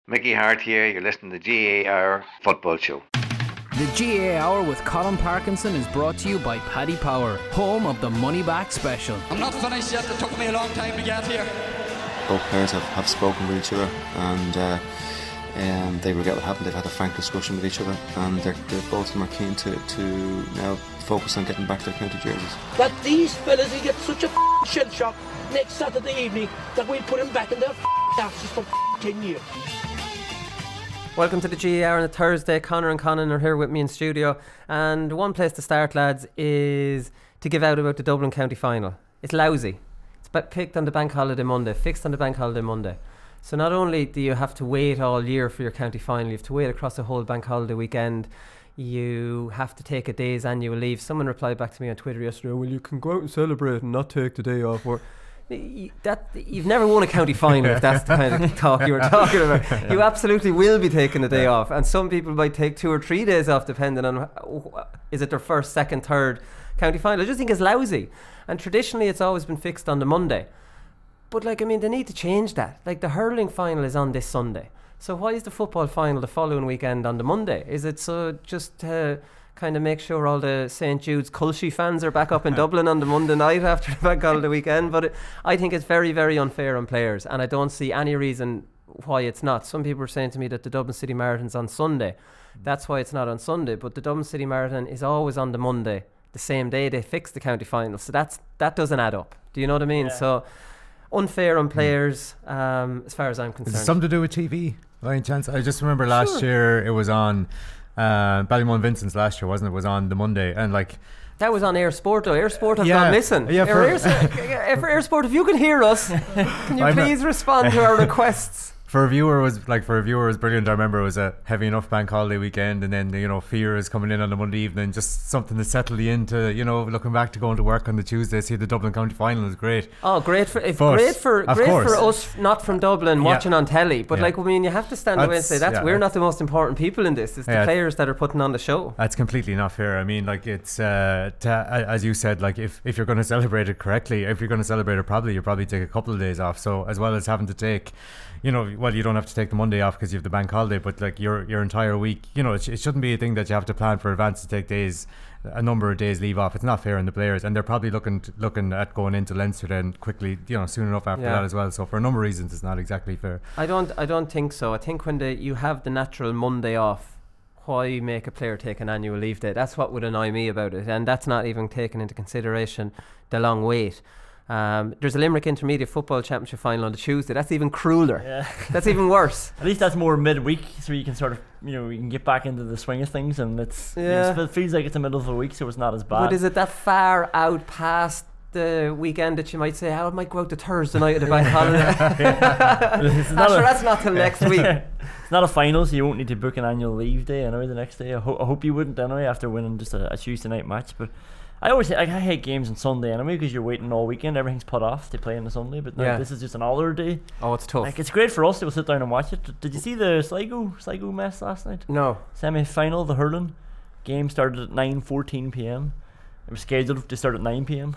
Mickey Hart here, you're listening to the GA Hour Football Show. The GA Hour with Colm Parkinson is brought to you by Paddy Power, home of the Money Back Special. I'm not finished yet, it took me a long time to get here. Both players have spoken with each other and they regret what happened. They've had a frank discussion with each other and they're both of them are keen to now focus on getting back their county jerseys. That these fellas will get such a shell shock next Saturday evening that we'll put them back in their asses for 10 years. Welcome to the GE Hour on a Thursday. Conor and Conan are here with me in studio, and one place to start, lads, is to give out about the Dublin County Final. It's lousy. It's picked on the bank holiday Monday, fixed on the bank holiday Monday. So not only do you have to wait all year for your county final, you have to wait across the whole bank holiday weekend. You have to take a day's annual leave. Someone replied back to me on Twitter yesterday, well, you can go out and celebrate and not take the day off. You've never won a county final if that's the kind of talk you were talking about. You absolutely will be taking a day off, and some people might take 2 or 3 days off depending on is it their first, second, third county final. I just think it's lousy, and traditionally it's always been fixed on the Monday, but they need to change that. Like, the hurling final is on this Sunday, so why is the football final the following weekend on the Monday? Is it so just to kind of make sure all the St. Jude's Culshy fans are back up in Dublin on the Monday night after the bank holiday weekend? But I think it's very, very unfair on players, and I don't see any reason why it's not. Some people are saying to me that the Dublin City Marathon's on Sunday. That's why it's not on Sunday, but the Dublin City Marathon is always on the Monday, the same day they fix the county final. So that doesn't add up. Do you know what I mean? Yeah. So unfair on players, as far as I'm concerned. Is it something to do with TV by any chance? I just remember last year it was on Ballymun Vincent's last year, wasn't it? Was on the Monday, and that was on Air Sport though. Air Sport have gone missing. Yeah, for Air Sport, if you can hear us, can you please respond to our requests? For a viewer, it was brilliant. I remember it was a heavy enough bank holiday weekend, and then fear is coming in on the Monday evening, just something to settle you into. Looking back to going to work on the Tuesday, see the Dublin County Final is great. Oh, great for us not from Dublin watching on telly. But you have to stand away and say we're not the most important people in this. It's the players that are putting on the show. That's completely not fair. I mean, it's as you said, if you're going to celebrate it correctly, if you're going to celebrate it properly, you probably take a couple of days off. So as well as having to take, you don't have to take the Monday off because you have the bank holiday, but your entire week, it shouldn't be a thing that you have to plan for advance to take a number of days leave off. It's not fair on the players, and they're probably looking at going into Leinster then quickly, soon enough after that as well. So for a number of reasons, it's not exactly fair. I don't think so. I think when you have the natural Monday off, why make a player take an annual leave day? That's what would annoy me about it, and that's not even taking into consideration the long wait. There's a Limerick Intermediate Football Championship final on the Tuesday. That's even crueler. Yeah. That's even worse. At least that's more midweek, so you can sort of, you can get back into the swing of things, and it feels like it's the middle of the week, so it's not as bad. But is it that far out past the weekend that you might say, I might go out to Thursday night at the bank holiday? That's not till next week. It's not a final, so you won't need to book an annual leave day anyway the next day. I hope you wouldn't anyway after winning just a Tuesday night match. But I always say I hate games on Sunday anyway, because you're waiting all weekend. Everything's put off to play on the Sunday, but this is just an all-other day. Oh, it's tough. It's great for us to sit down and watch it. Did you see the Sligo mess last night? No. Semi-final, the hurling game started at 9:14 p.m. It was scheduled to start at 9 p.m.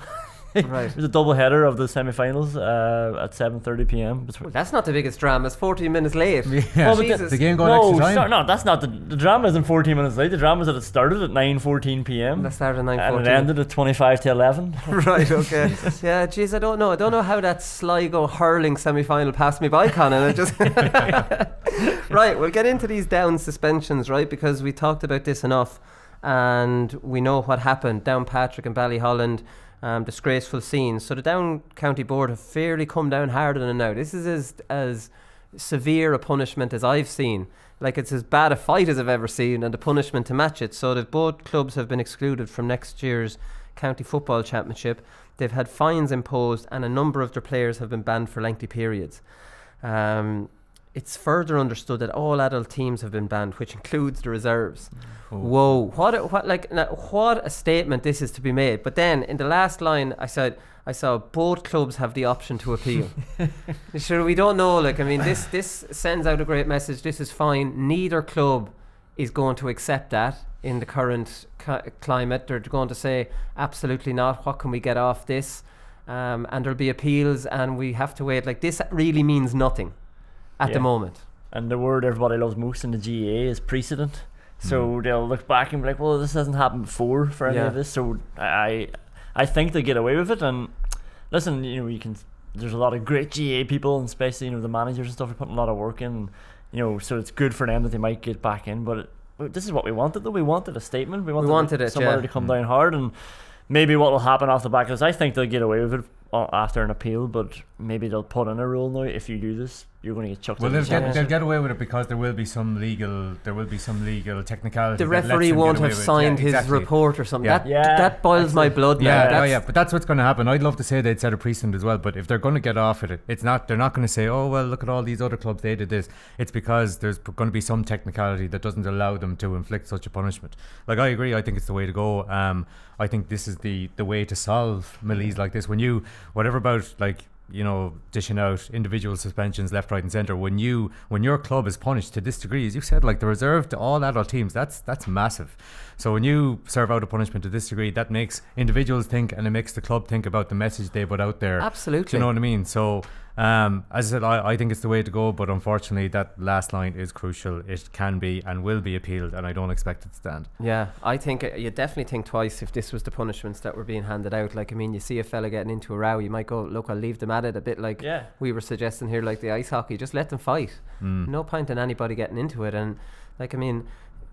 Right. It was a double header of the semi-finals at 7:30 p.m. Well, that's not the biggest drama. It's 14 minutes late. Yeah. The game going extra time? No, that's not the drama. Isn't 14 minutes late. The drama is that it started at 9:14 p.m. That started at 9:14 and it ended at 25 to 11. Right. Okay. Yeah. Geez, I don't know how that Sligo hurling semi-final passed me by, Conan. I just right. We'll get into these down suspensions, right? Because we talked about this enough, and we know what happened down Patrick and Ballyholland. Disgraceful scenes. So the Down County Board have fairly come down harder than now. This is as severe a punishment as I've seen. It's as bad a fight as I've ever seen, and the punishment to match it. So that both clubs have been excluded from next year's County Football Championship. They've had fines imposed, and a number of their players have been banned for lengthy periods. It's further understood that all adult teams have been banned, which includes the reserves. Oh. Whoa! What a statement this is to be made. But then in the last line, I saw both clubs have the option to appeal. Sure, we don't know. This sends out a great message. This is fine. Neither club is going to accept that in the current climate. They're going to say absolutely not. What can we get off this? And there'll be appeals, and we have to wait. This really means nothing at the moment. and the word everybody loves most in the GAA is precedent. So they'll look back and be like, well, this hasn't happened before for any of this. So I think they get away with it. And listen, there's a lot of great GAA people, and especially the managers and stuff are putting a lot of work in. So it's good for them that they might get back in. But this is what we wanted, though. We wanted a statement. We wanted somebody to come down hard, and maybe what will happen off the back of this, I think they'll get away with it after an appeal, but maybe they'll put in a rule now. If you do this, you're going to get chucked. Well, they'll get away with it because there will be some legal technicality. The referee won't have signed his report or something. That boils my blood. But that's what's going to happen. I'd love to say they'd set a precedent as well, but if they're going to get off it, they're not going to say, oh well, look at all these other clubs, they did this. It's because there's going to be some technicality that doesn't allow them to inflict such a punishment. Like, I agree, I think it's the way to go. I think this is the way to solve melees like this. Whatever about dishing out individual suspensions left, right and centre, when your club is punished to this degree, as you said, like the reserve to all adult teams, that's massive. So when you serve out a punishment to this degree, that makes individuals think, and it makes the club think about the message they put out there. Absolutely. Do you know what I mean? So as I said, I think it's the way to go, but unfortunately that last line is crucial. It can be and will be appealed, and I don't expect it to stand. Yeah, I think you definitely think twice if this was the punishments that were being handed out. Like, I mean, you see a fella getting into a row, you might go, look, I'll leave them at it, a bit like we were suggesting here, like the ice hockey, just let them fight. No point in anybody getting into it. And like, I mean,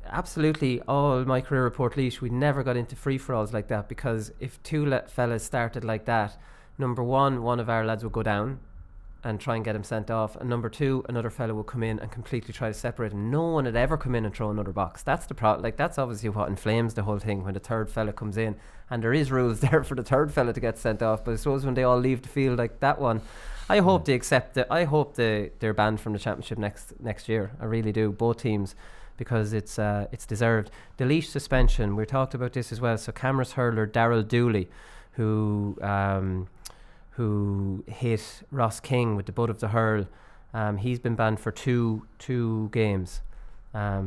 absolutely, all my career report leash, we never got into free-for-alls like that, because if two fellas started like that, number one of our lads would go down and try and get him sent off, and number two, another fella will come in and completely try to separate him. No one would ever come in and throw another box. That's the problem. Like, that's obviously what inflames the whole thing when the third fella comes in, and there is rules there for the third fella to get sent off. But I suppose when they all leave the field like that one, I hope they accept it. I hope they're banned from the championship next year. I really do, both teams, because it's deserved. The leash suspension, we talked about this as well. So Cameras hurler Daryl Dooley, who hit Ross King with the butt of the hurl, he's been banned for two games.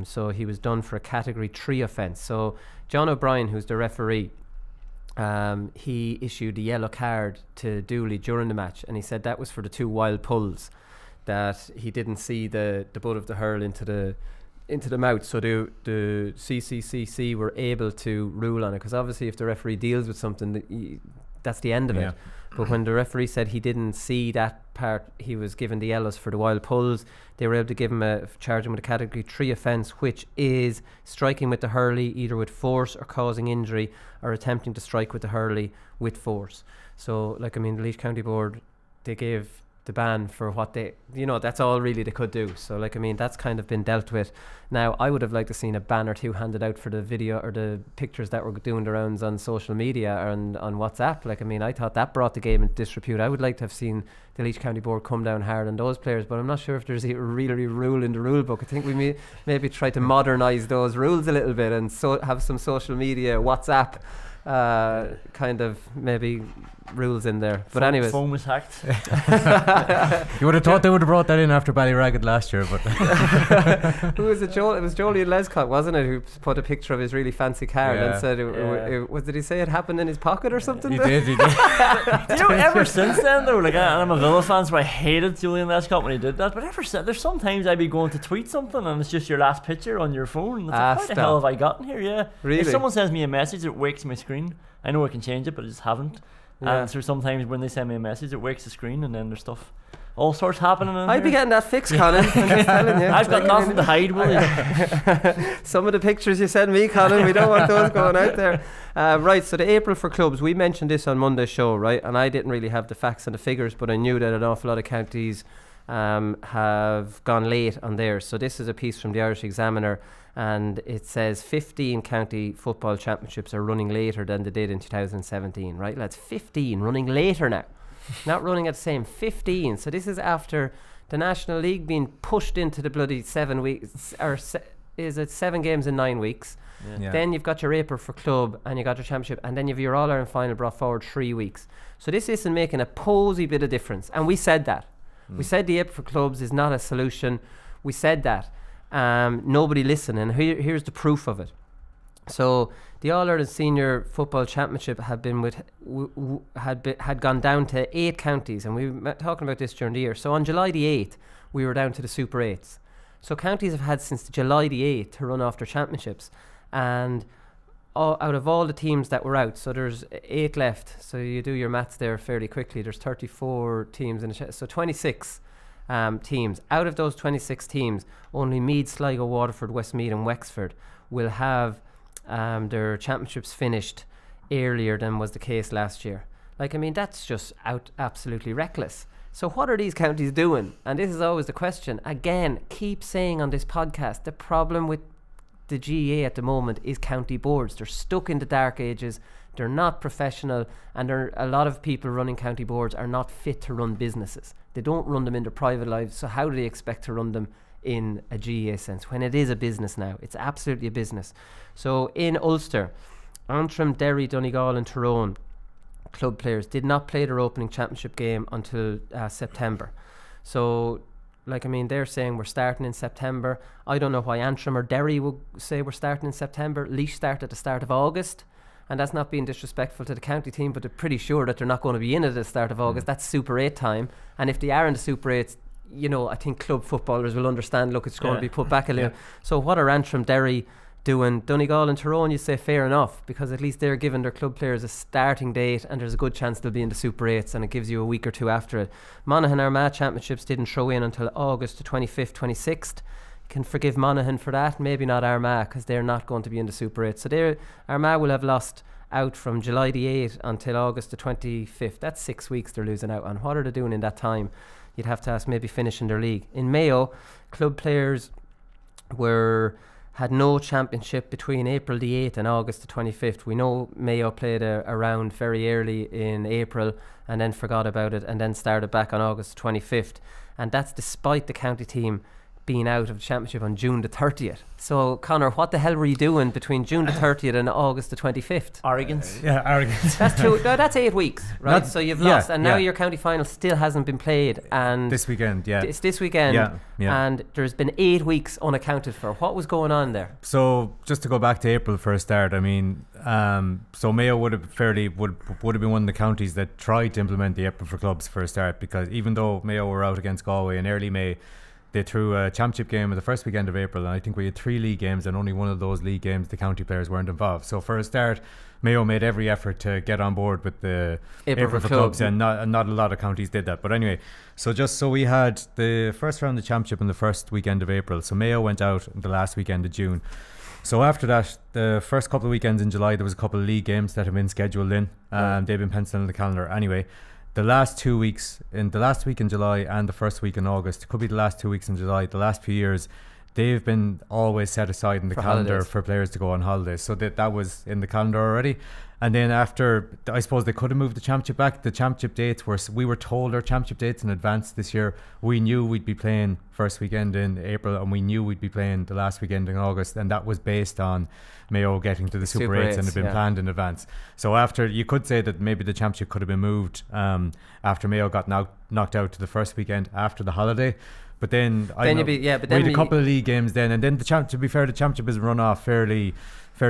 So he was done for a category 3 offence. So John O'Brien, who's the referee, he issued a yellow card to Dooley during the match, and he said that was for the 2 wild pulls, that he didn't see the butt of the hurl into the mouth. So the CCCC were able to rule on it, because obviously if the referee deals with something, that's the end of it. But when the referee said he didn't see that part, he was given the yellows for the wild pulls. They were able to give him charge him with a category 3 offence, which is striking with the hurley either with force or causing injury, or attempting to strike with the hurley with force. So, like, I mean, the Laois County Board, they gave the ban for what they, that's all really they could do. So, like, I mean, that's kind of been dealt with. Now, I would have liked to seen a ban or two handed out for the video or the pictures that were doing the rounds on social media and on WhatsApp. Like, I mean, I thought that brought the game into disrepute. I would like to have seen the Laois County Board come down hard on those players, but I'm not sure if there's a really rule in the rule book. I think we maybe try to modernise those rules a little bit and have some social media, WhatsApp kind of maybe rules in there. But anyways, phone was hacked. You would have thought they would have brought that in after Ballyragged last year, but who was it? Joel? It was Jolie Lescott, wasn't it, who put a picture of his really fancy card and said did he say it happened in his pocket or something? He did. Ever since then though, like, I'm a Villa fan, so I hated Julian Lescott when he did that, but ever since, there's sometimes I'd be going to tweet something and it's just your last picture on your phone. It's like, how the hell have I gotten here? Really? If someone sends me a message, it wakes my screen. I know I can change it, but I just haven't. And so sometimes when they send me a message, it wakes the screen, and then there's stuff, all sorts happening in I'd be getting that fixed, Conan. I'm just telling you. I've got nothing to hide, will you? Some of the pictures you send me, Conan, we don't want those going out there. Right, so the April for clubs, we mentioned this on Monday's show, right? And I didn't really have the facts and the figures, but I knew that an awful lot of counties have gone late on theirs. So this is a piece from the Irish Examiner, and it says 15 county football championships are running later than they did in 2017, right? That's 15 running later now. Not running at the same, 15. So this is after the National League being pushed into the bloody 7 weeks, or is it 7 games in 9 weeks? Then you've got your April for club, and you got your championship, and then you've your All-Ireland final brought forward 3 weeks. So this isn't making a posy bit of difference, and we said that. We said the April for clubs is not a solution. We said that. Nobody listened, and here's the proof of it. So the All-Ireland Senior Football Championship had gone down to 8 counties, and we were talking about this during the year. So on July the 8th, we were down to the Super 8s. So counties have had since July the 8th to run off their championships, and out of all the teams that were out, so there's 8 left, so you do your maths there fairly quickly, there's 34 teams in the so 26 teams. Out of those 26 teams, only Meath, Sligo, Waterford, Westmeath and Wexford will have their championships finished earlier than was the case last year. Like, I mean, that's just absolutely reckless. So what are these counties doing? And this is always the question. Again, keep saying on this podcast, the problem with the GAA at the moment is county boards. They're stuck in the dark ages. They're not professional, and a lot of people running county boards are not fit to run businesses. They don't run them in their private lives, so how do they expect to run them in a GAA sense when it is a business now? It's absolutely a business. So in Ulster, Antrim, Derry, Donegal and Tyrone club players did not play their opening championship game until September. So, like, I mean, they're saying we're starting in September. I don't know why Antrim or Derry will say we're starting in September. Laois start at the start of August, and that's not being disrespectful to the county team, but they're pretty sure that they're not going to be in at the start of August. That's Super 8 time, and if they are in the Super 8s, you know, I think club footballers will understand, look, it's going to be put back a little. So what are Antrim, Derry doing? Donegal and Tyrone, you say fair enough, because at least they're giving their club players a starting date, and there's a good chance they'll be in the Super 8s, and it gives you a week or two after it. Monaghan Armagh championships didn't throw in until August the 25th, 26th. You can forgive Monaghan for that, maybe not Armagh, because they're not going to be in the Super 8. So Armagh will have lost out from July the 8th until August the 25th. That's 6 weeks they're losing out on. What are they doing in that time? You'd have to ask, maybe finishing their league. In Mayo, club players had no championship between April the 8th and August the 25th. We know Mayo played a round very early in April and then forgot about it and then started back on August the 25th. And that's despite the county team being out of the championship on June the 30th. So, Conor, what the hell were you doing between June the 30th and August the 25th? Arrogance. Arrogance. That's 8 weeks, right? So you've lost, and now your county final still hasn't been played. And this weekend, it's this weekend, and there's been 8 weeks unaccounted for. What was going on there? So just to go back to April for a start, I mean, so Mayo would have been one of the counties that tried to implement the April for clubs for a start, because even though Mayo were out against Galway in early May, they threw a championship game at the first weekend of April, and I think we had 3 league games, and only one of those league games the county players weren't involved. So for a start, Mayo made every effort to get on board with the April for clubs, and not a lot of counties did that. But anyway, so we had the first round of the championship on the first weekend of April. So Mayo went out the last weekend of June. So after that, the first couple of weekends in July, there was a couple of league games that had been scheduled in, and they've been penciled in the calendar. Anyway, the last 2 weeks, in the last week in July and the first week in August, it could be the last 2 weeks in July, the last few years, they've been always set aside in the calendar holidays for players to go on holidays. So that was in the calendar already. And then after, I suppose they could have moved the championship back. The championship dates we were told our championship dates in advance this year. We knew we'd be playing first weekend in April, and we knew we'd be playing the last weekend in August, and that was based on Mayo getting to the Super 8s and had been planned in advance. So after, you could say that maybe the championship could have been moved after Mayo got knocked out to the first weekend after the holiday. But then we had a couple of league games then, and then to be fair, the championship has run off fairly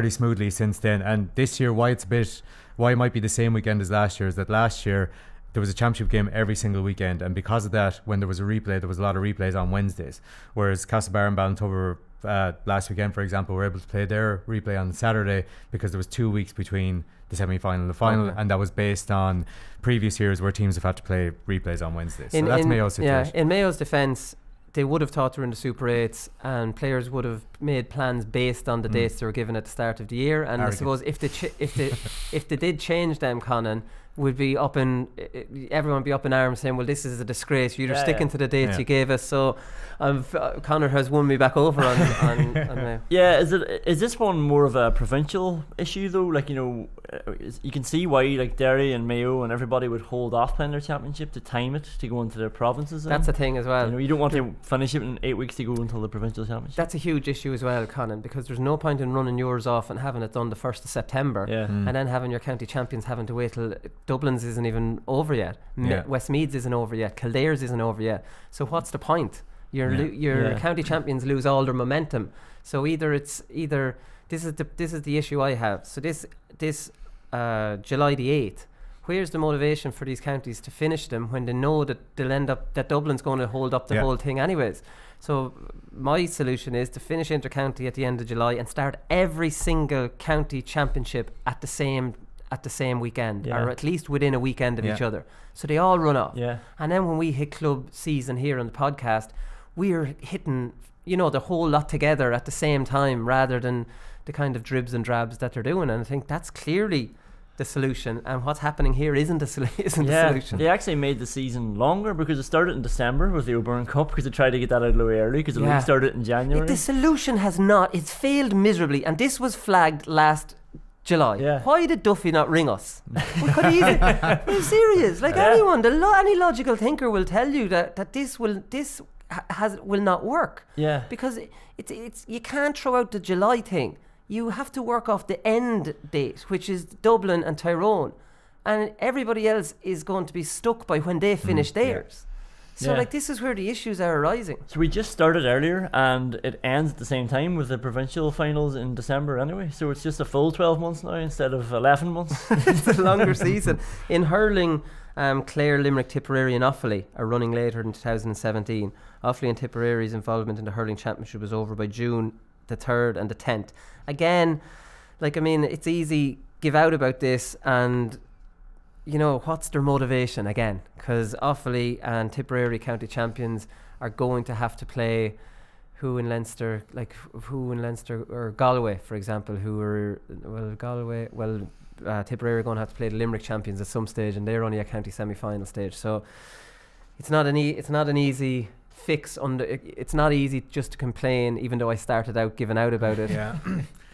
smoothly since then. And this year, why it might be the same weekend as last year is that last year there was a championship game every single weekend, and because of that, when there was a replay, there was a lot of replays on Wednesdays, whereas Castlebar and Ballintober last weekend, for example, were able to play their replay on Saturday because there was 2 weeks between the semi-final and the final, and that was based on previous years where teams have had to play replays on Wednesdays. So that's Mayo's situation. In Mayo's defence, they would have thought they were in the Super 8s, and players would have made plans based on the dates they were given at the start of the year. And I suppose if they did change them, Conan, would be everyone be up in arms saying, well, this is a disgrace, you're sticking to the dates you gave us. So Conor has won me back over on Mayo. Is this one more of a provincial issue though? Like, you know, you can see why like Derry and Mayo and everybody would hold off playing their championship to time it to go into their provinces. That's a thing as well. You know, you don't want to finish it in 8 weeks to go until the provincial championship. That's a huge issue as well, Conan, because there's no point in running yours off and having it done the 1st of September and then having your county champions having to wait till Dublin's isn't even over yet. Westmeath's isn't over yet. Kildare's isn't over yet. So what's the point? Your county champions lose all their momentum. So this is the issue I have. So this July the 8th where's the motivation for these counties to finish them when they know that they'll end up, that Dublin's going to hold up the whole thing anyways? So my solution is to finish inter-county at the end of July and start every single county championship at the same weekend, or at least within a weekend of each other, so they all run off. And then when we hit club season here on the podcast, we're hitting, you know, the whole lot together at the same time, rather than the kind of dribs and drabs that they're doing. And I think that's clearly the solution, and what's happening here isn't the solution. They actually made the season longer because it started in December with the O'Byrne Cup, because they tried to get that out of the way early, because the league started in January. The solution has not, it's failed miserably, and this was flagged last July. Why did Duffy not ring us? We could easily, I'm serious, like anyone, any logical thinker will tell you that this will not work. Because it's you can't throw out the July thing. You have to work off the end date, which is Dublin and Tyrone, and everybody else is going to be stuck by when they finish theirs. So like, this is where the issues are arising. So we just started earlier, and it ends at the same time with the provincial finals in December anyway. So it's just a full 12 months now instead of 11 months. It's a longer season. In hurling, Clare, Limerick, Tipperary and Offaly are running later in 2017. Offaly and Tipperary's involvement in the hurling championship was over by June the 3rd and the 10th. Again, like, I mean, it's easy give out about this, and you know, what's their motivation again? Because Offaly and Tipperary county champions are going to have to play who in Leinster, or Galway, for example, Tipperary are going to have to play the Limerick champions at some stage, and they're only a county semi-final stage. So it's not an easy fix. It's not easy just to complain, even though I started out giving out about it,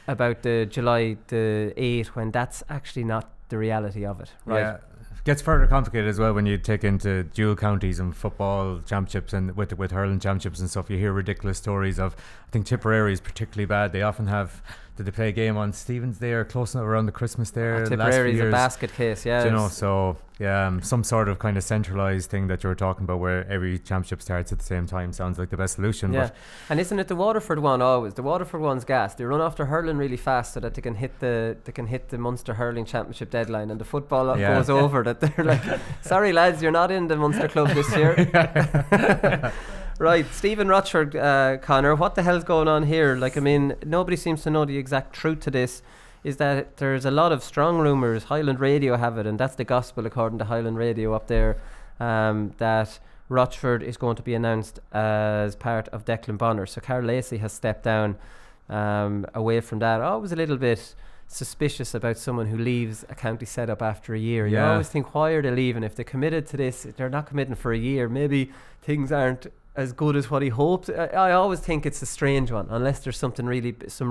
about the July the 8th, when that's actually not the reality of it, right? Yeah, it gets further complicated as well when you take into dual counties and football championships, and with hurling championships and stuff. You hear ridiculous stories of, I think Tipperary is particularly bad. They often have, did they play a game on Stephen's Day or close enough around the Christmas there? Tipperary is a basket case, you know, so some sort of kind of centralised thing that you're talking about, where every championship starts at the same time, sounds like the best solution. But and isn't it the Waterford one always? The Waterford one's gas. They run after hurling really fast so that they can hit the Munster hurling championship deadline, and the football goes over that they're like, sorry lads, you're not in the Munster club this year. Right, Stephen Rochford, Conor, what the hell's going on here? Like, I mean, nobody seems to know the exact truth to this. Is that there's a lot of strong rumours, Highland Radio have it, and that's the gospel according to Highland Radio up there, that Rochford is going to be announced as part of Declan Bonner. So Carl Lacey has stepped down away from that. I was a little bit suspicious about someone who leaves a county setup after a year. You always think, why are they leaving? If they committed to this, they're not committing for a year. Maybe things aren't as good as what he hoped. I always think it's a strange one, unless there's some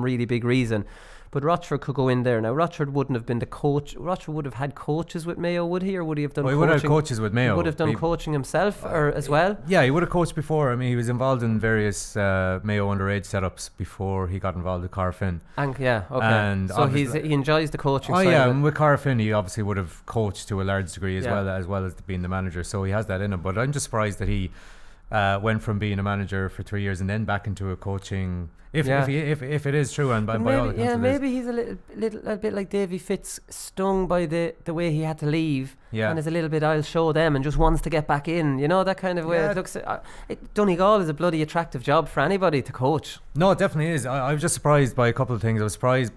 really big reason. But Rochford could go in there. Now, Rochford wouldn't have been the coach. Rochford would have had coaches with Mayo, would he? Or would he have done coaching? He would have had coaches with Mayo. He would have done coaching himself as well? Yeah, he would have coached before. I mean, he was involved in various Mayo underage setups before he got involved with Carfin. And so he enjoys the coaching side. And with Carfin, he obviously would have coached to a large degree as well as being the manager. So he has that in him. But I'm just surprised that he went from being a manager for 3 years and then back into a coaching. If it is true, and by all accounts, maybe he's a little bit like Davy Fitz, stung by the way he had to leave, and is a little bit, I'll show them, and just wants to get back in. You know, that kind of way. It looks. Donegal is a bloody attractive job for anybody to coach. No, it definitely is. I was just surprised by a couple of things. I was surprised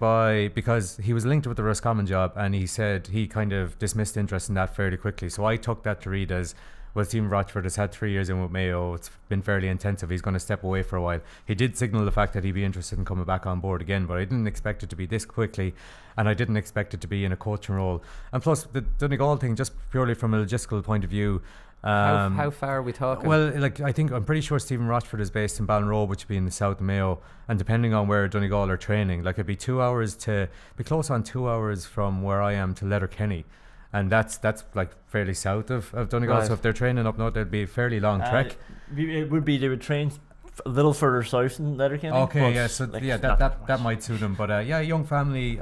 because he was linked with the Roscommon job, and he said he kind of dismissed interest in that fairly quickly. So I took that to read as, well, Stephen Rochford has had 3 years in with Mayo. It's been fairly intensive. He's going to step away for a while. He did signal the fact that he'd be interested in coming back on board again, but I didn't expect it to be this quickly, and I didn't expect it to be in a coaching role. And plus, the Donegal thing, just purely from a logistical point of view. How far are we talking? Well, I'm pretty sure Stephen Rochford is based in Ballinrobe, which would be in the south of Mayo, and depending on where Donegal are training, it'd be 2 hours be close on 2 hours from where I am to Letterkenny. And that's like fairly south of Donegal. Right. So if they're training up north, it'd be a fairly long trek. It would be, they would train a little further south in Letterkenny. Okay, that might suit them. But young family,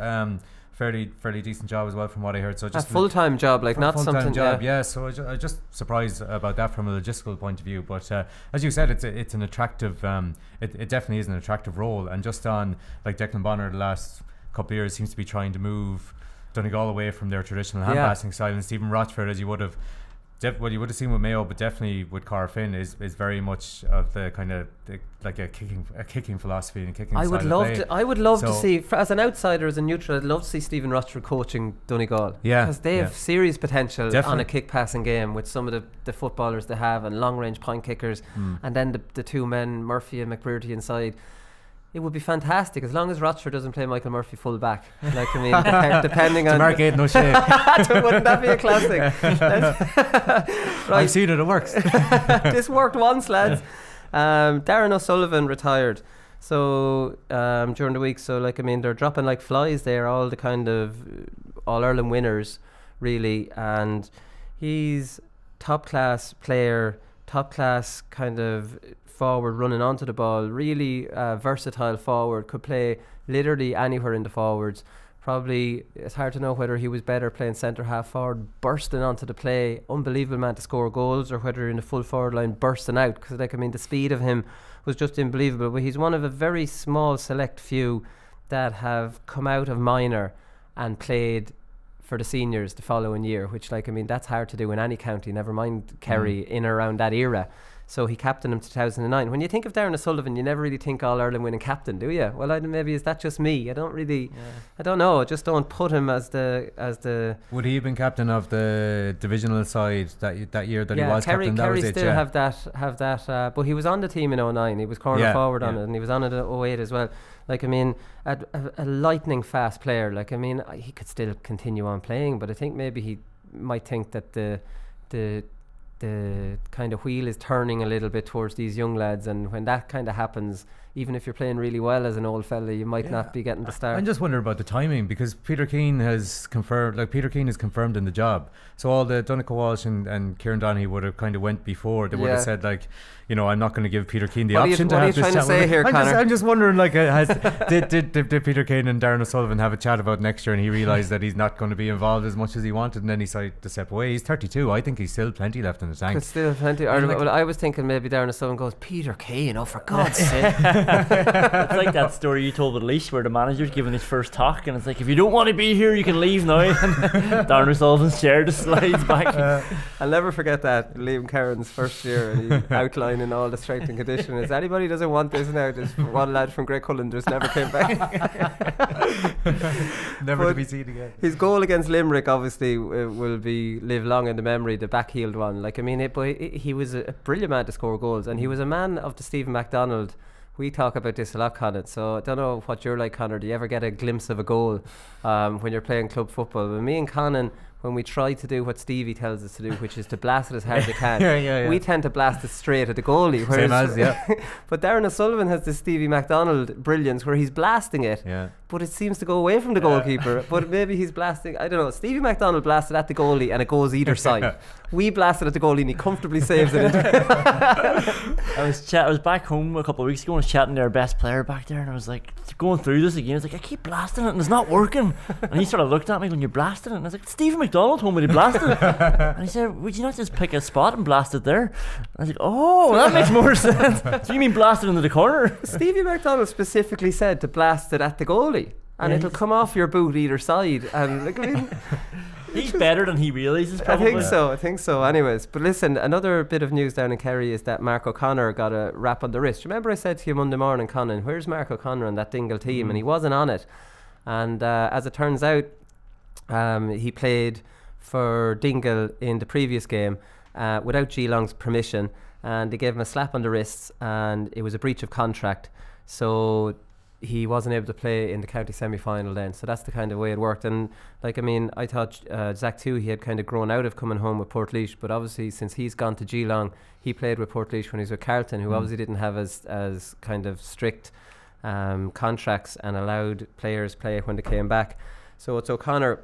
fairly decent job as well from what I heard. So just a full-time job, not something. Job, So I just surprised about that from a logistical point of view. But as you said, it's an attractive. It definitely is an attractive role. And just on Declan Bonner, the last couple of years seems to be trying to move Donegal away from their traditional hand passing style, and Stephen Rochford, as you would have you would have seen with Mayo, but definitely with Cara Finn, is very much of the kind of like a kicking philosophy and kicking. I would love to see, as an outsider, as a neutral, I'd love to see Stephen Rochford coaching Donegal. Yeah, because they have serious potential on a kick passing game with some of the footballers they have and long range point kickers, and then the two men Murphy and McBrearty inside. It would be fantastic as long as Rochford doesn't play Michael Murphy full back. Like, I mean, depending on Mark Aiden O'Shea. Wouldn't that be a classic? Right. I've seen it works. This worked once, lads. Darren O'Sullivan retired. So during the week, so like, I mean, they're dropping like flies there, all the kind of All-Ireland winners, really. And he's top class player, top class kind of forward running onto the ball, really versatile forward, could play literally anywhere in the forwards. Probably it's hard to know whether he was better playing centre half forward, bursting onto the play, unbelievable man to score goals, or whether in the full forward line bursting out, because like, I mean, the speed of him was just unbelievable. But he's one of a very small select few that have come out of minor and played for the seniors the following year, which, like, I mean, that's hard to do in any county, never mind Kerry, in or around that era. So he captained him 2009. When you think of Darren O'Sullivan, you never really think All-Ireland winning captain, do you? Well, maybe is that just me? I don't really, I don't know. I just don't put him as the. Would he have been captain of the divisional side that year that he was captain? Kerry still have that. But he was on the team in 2009. He was corner forward on it, and he was on it in 2008 as well. Like, I mean, a lightning fast player. Like, I mean, he could still continue on playing, but I think maybe he might think that the kind of wheel is turning a little bit towards these young lads, and when that kind of happens, even if you're playing really well as an old fella, you might not be getting the start. I'm just wondering about the timing, because Peter Keane is confirmed in the job, so all the Donncha Walsh and Kieran Donaghy would have kind of went before. They would have said, like, you know, I'm not going to give Peter Keane the option to have this chat. What are you trying to say here, Conor? I'm just wondering, like, did Peter Keane and Darren O'Sullivan have a chat about next year, and he realised that he's not going to be involved as much as he wanted, and then he decided to step away? He's 32. I think he's still plenty left in the tank. Still plenty. Well, I was thinking maybe Darren O'Sullivan goes, Peter Keane, oh, for God's sake. It's like that story you told with Leash, where the manager's giving his first talk, and it's like, if you don't want to be here, you can leave now. And Darren O'Sullivan's chair just slides back. I'll never forget that, Liam Curran's first year, and he outlining all the strength and conditioning. If anybody doesn't want this now, just one lad from Great Cullen just never came back. Never to be seen again. His goal against Limerick obviously will live long in the memory, the backheeled one. Like, I mean, he was a brilliant man to score goals, and he was a man of the Stephen MacDonald. We talk about this a lot, Conor, so I don't know what you're like, Conor. Do you ever get a glimpse of a goal when you're playing club football? But me and Conan, when we try to do what Stevie tells us to do, which is to blast it as hard as you can, we tend to blast it straight at the goalie. Same as, But Darren O'Sullivan has this Stevie MacDonald brilliance where he's blasting it, but it seems to go away from the goalkeeper. But maybe he's blasting, I don't know. Stevie MacDonald blasted at the goalie and it goes either side. We blasted at the goalie and he comfortably saves it. I was back home a couple of weeks ago and I was chatting to our best player back there, and I was like, going through this again. I was like, I keep blasting it and it's not working. And he sort of looked at me when you're blasting it, and I was like, Stephen MacDonald told me to blast it. And he said, would you not just pick a spot and blast it there? And I was like, oh, that makes more sense. So you mean blast it into the corner? Stevie MacDonald specifically said to blast it at the goalie, and it'll come off your boot either side. And like, I mean, he's better than he realises, probably. I think so. Anyways, but listen, another bit of news down in Kerry is that Mark O'Connor got a rap on the wrist. Remember I said to you Monday morning, Conan, where's Mark O'Connor on that Dingle team? And he wasn't on it. And as it turns out, he played for Dingle in the previous game without Geelong's permission, and they gave him a slap on the wrists, and it was a breach of contract. So he wasn't able to play in the county semi-final then. So that's the kind of way it worked. And like, I mean, I thought Zach too, he had kind of grown out of coming home with Portlaoise, but obviously since he's gone to Geelong, he played with Portlaoise when he was with Carlton, who obviously didn't have as kind of strict contracts and allowed players play when they came back. So it's O'Connor.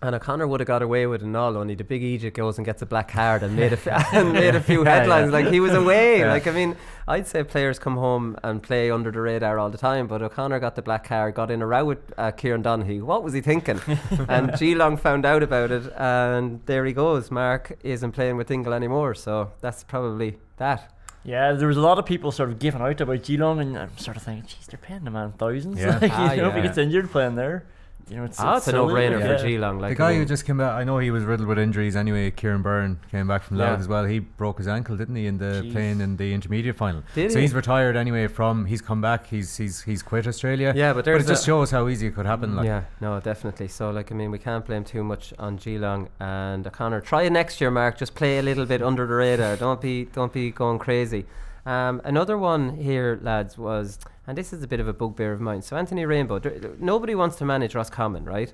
And O'Connor would have got away with it and all, only the big Egypt goes and gets a black card and made a few headlines. Like, he was away. Like, I mean, I'd say players come home and play under the radar all the time, but O'Connor got the black card, got in a row with Kieran Donaghy. What was he thinking? And Geelong found out about it, and there he goes. Mark isn't playing with Dingle anymore, so that's probably that. Yeah, there was a lot of people sort of giving out about Geelong, and I'm sort of thinking, geez, they're paying the man thousands. Like, if he gets injured playing there. you know, it's it's a silly. no-brainer Yeah. for Geelong. Like, The guy who just came back, I know he was riddled with injuries anyway. Kieran Byrne came back from Loud Yeah. as well. He broke his ankle, didn't he, in the Jeez. playing in the intermediate final? Did so he? he's retired anyway. He's come back. He's quit Australia. Yeah, but it there's just shows how easy it could happen. Like. Yeah, no, definitely. So, like, I mean, we can't blame too much on Geelong and Conor. Try it next year, Mark. Just play a little bit under the radar. Don't be going crazy. Another one here, lads, was, and this is a bit of a bugbear of mine. So Anthony Rainbow. Nobody wants to manage Roscommon, right?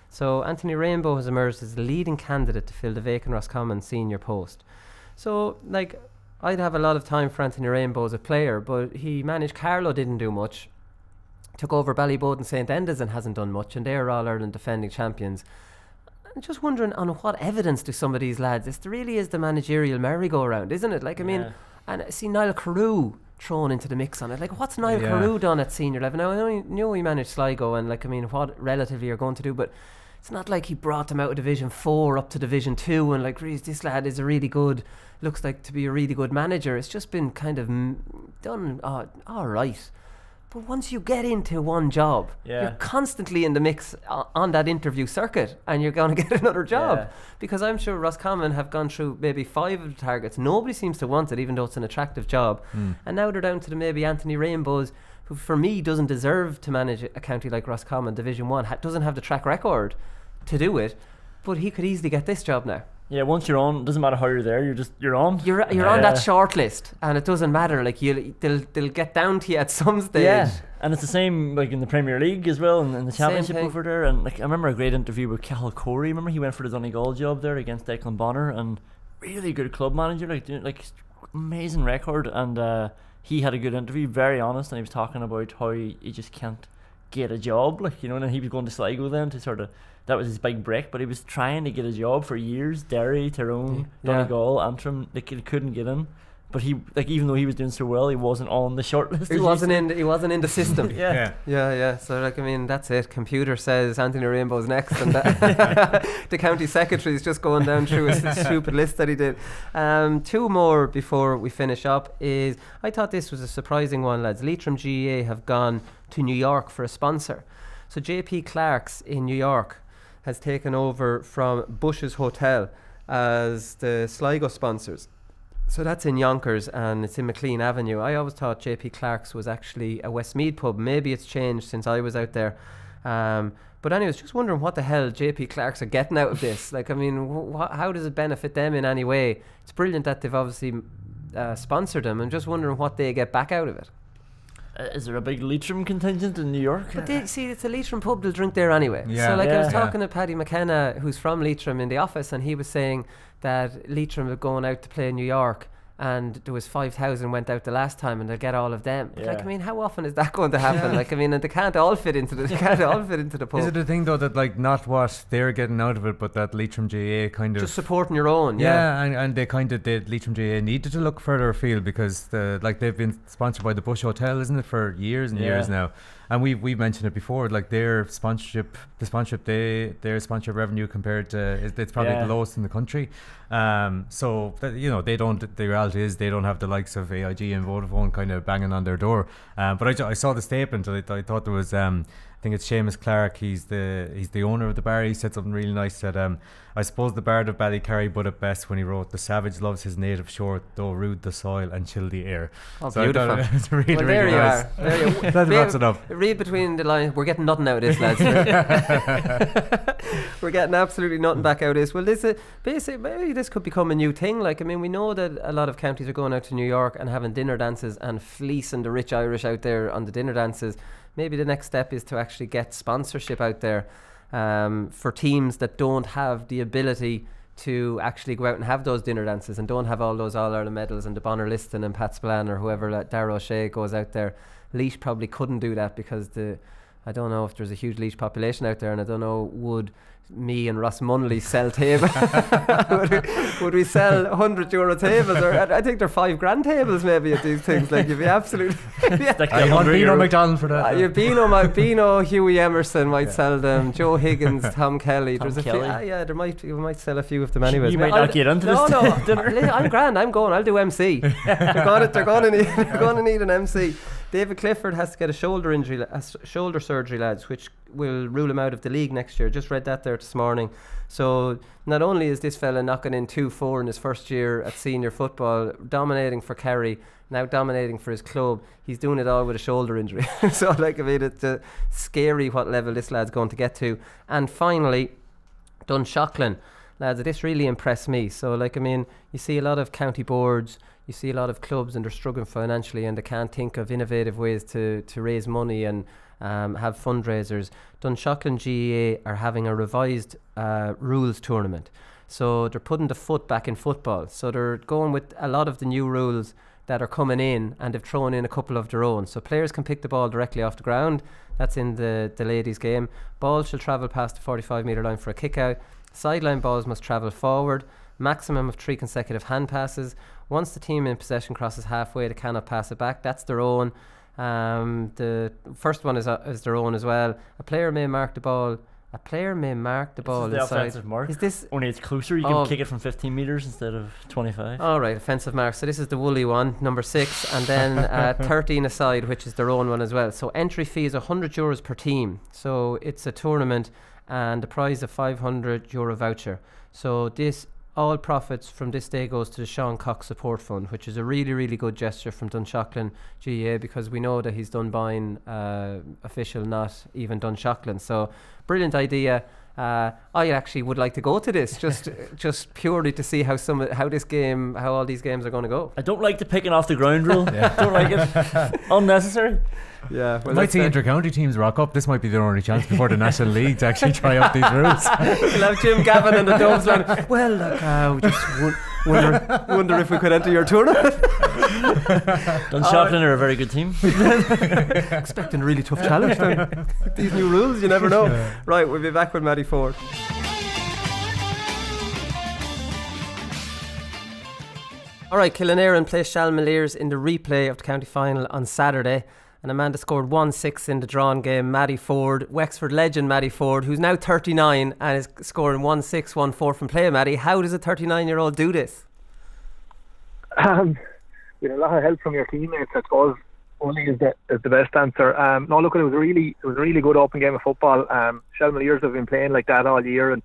So Anthony Rainbow has emerged as the leading candidate to fill the vacant Roscommon senior post. So, like, I'd have a lot of time for Anthony Rainbow as a player, but he managed Carlow, didn't do much. Took over Ballyboden St Enda's and hasn't done much, and they're All Ireland defending champions. I'm just wondering, on what evidence do some of these lads, this really is the managerial merry-go-round, isn't it? Like, I mean, and I see Niall Carew thrown into the mix on it. Like, what's Niall Carew done at senior level? Now, I know he managed Sligo, and, like, I mean, what relatively you're going to do, but it's not like he brought them out of Division 4 up to Division 2 and, like, this lad is a really good, looks like to be a really good manager. It's just been kind of done all right. But once you get into one job, you're constantly in the mix on that interview circuit, and you're going to get another job. Because I'm sure Roscommon have gone through maybe 5 of the targets. Nobody seems to want it, even though it's an attractive job. And now they're down to the maybe Anthony Rainbows, who for me doesn't deserve to manage a county like Roscommon, Division 1, doesn't have the track record to do it, but he could easily get this job now. Yeah, once you're on, it doesn't matter how you're there. You're on. You're on that short list, and it doesn't matter. Like, they'll get down to you at some stage. Yeah, and it's the same like in the Premier League as well, and in the Championship over there. And like, I remember a great interview with Cathal Corey. Remember, he went for the Donegal job there against Declan Bonner, and really good club manager, like amazing record. And he had a good interview, very honest, and he was talking about how he just can't get a job, like, you know. And then he was going to Sligo then to sort of, that was his big break, but he was trying to get a job for years. Derry, Tyrone, Donegal, Antrim, like, he couldn't get in. But he, like, even though he was doing so well, he wasn't on the short list. He wasn't in the system. Yeah. So, like, I mean, that's it. Computer says Anthony Rainbow's next, and the county secretary's just going down through a stupid list that he did. 2 more before we finish up. I thought this was a surprising one, lads. Leitrim GEA have gone to New York for a sponsor. So JP Clark's in New York has taken over from Bush's Hotel as the Sligo sponsors. So that's in Yonkers, and it's in McLean Avenue. I always thought JP Clark's was actually a Westmead pub. Maybe it's changed since I was out there. But anyways, just wondering what the hell JP Clark's are getting out of this. Like, I mean, how does it benefit them in any way? It's brilliant that they've obviously sponsored them. I'm just wondering what they get back out of it. Is there a big Leitrim contingent in New York? But it's a Leitrim pub, they'll drink there anyway. So, like, I was talking to Paddy McKenna, who's from Leitrim, in the office, and he was saying that Leitrim were going out to play in New York, and there was 5,000 went out the last time, and they'll get all of them. But, like, I mean, how often is that going to happen? Like, I mean, and they can't all fit into the pub. Is it a thing though that, like, not what they're getting out of it, but that Leitrim GAA kind of just supporting your own? And they kind of did. Leitrim GAA needed to look further afield because they've been sponsored by the Bush Hotel, isn't it, for years and years now. And we've mentioned it before, like, their sponsorship revenue compared to it's probably the lowest in the country. So that, you know, the reality is they don't have the likes of AIG and Vodafone kind of banging on their door. But I saw the statement, and I thought there was I think it's Seamus Clark. He's the owner of the bar. He said something really nice. That I suppose the bard of Ballycarry put it best when he wrote, "The savage loves his native shore, though rude the soil and chill the air." Oh, so beautiful. It's really, well, really nice. There you are. That wraps it up. Read between the lines. We're getting nothing out of this, lads. We're getting absolutely nothing back out of this. Well, basically, maybe this could become a new thing. Like, I mean, we know that a lot of counties are going out to New York and having dinner dances and fleecing the rich Irish out there on the dinner dances. Maybe the next step is to actually get sponsorship out there for teams that don't have the ability to actually go out and have those dinner dances and don't have all those All-Ireland medals and the Bonner Liston and Pat Spillane or whoever, like Darragh O'Shea, goes out there. Laois probably couldn't do that because I don't know if there's a huge Laois population out there, and I don't know, would me and Ross Munley sell tables? would we sell €100 tables? Or I think they're $5,000 tables maybe at these things. Like, you'd be absolutely. I want Beano McDonald for that. Beano, Hughie Emerson might sell them. Joe Higgins, Tom Kelly. There's Kelly. a few. We might sell a few of them anyways. You might not get into this. No, I'm grand. I'm going. I'll do MC. They're going to need an MC. David Clifford has to get a shoulder surgery, lads, which will rule him out of the league next year. Just read that there this morning. So not only is this fella knocking in 2-4 in his first year at senior football, dominating for Kerry, now dominating for his club, he's doing it all with a shoulder injury. So like, I mean, it's scary what level this lad's going to get to. And finally, Dunshaughlin. Lads, this really impressed me. So like, I mean, you see a lot of county boards, you see a lot of clubs, and they're struggling financially and they can't think of innovative ways to raise money and have fundraisers. Dunshaughlin JOE.ie are having a revised rules tournament. So they're putting the foot back in football. So they're going with a lot of the new rules that are coming in, and they've thrown in a couple of their own. So players can pick the ball directly off the ground. That's in the ladies' game. Ball shall travel past the 45-metre line for a kick out. Sideline balls must travel forward. Maximum of 3 consecutive hand passes. Once the team in possession crosses halfway, they cannot pass it back. That's their own. The first one is their own as well. A player may mark the ball This is the inside. offensive mark. Is this Only it's closer. You can kick it from 15 metres instead of 25. all right? Offensive mark. So this is the woolly one, number 6, and then 13 aside, which is their own one as well. So entry fee is €100 per team. So it's a tournament, and the prize a €500 voucher. So this. All profits from this day goes to the Sean Cox Support Fund, which is a really, really good gesture from Dunshaughlin JOE, because we know that he's Dunboyne official, not even Dunshaughlin. So brilliant idea. I actually would like to go to this just purely to see how all these games are going to go. I don't like the picking off the ground rule. Don't like it. Unnecessary. Yeah, well, might see inter-county teams rock up. This might be their only chance before the National League to actually try out these rules. We'll have Jim Gavin and the Doves line. Well, look, we just wonder if we could enter your tournament. Dunshaughlin are a very good team. Expecting a really tough challenge then. These new rules, you never know. Yeah. Right, we'll be back with Matty Forde. Alright, Killenarin plays Shalmaliers in the replay of the county final on Saturday. And Amanda scored 1-6 in the drawn game. Matty Forde, Wexford legend Matty Forde, who's now 39 and is scoring 1-6, 1-4 from play. Matty, how does a 39-year-old do this? With a lot of help from your teammates, I suppose. Only is the best answer. No, look, it was a really good open game of football. Shalmaliers have been playing like that all year, and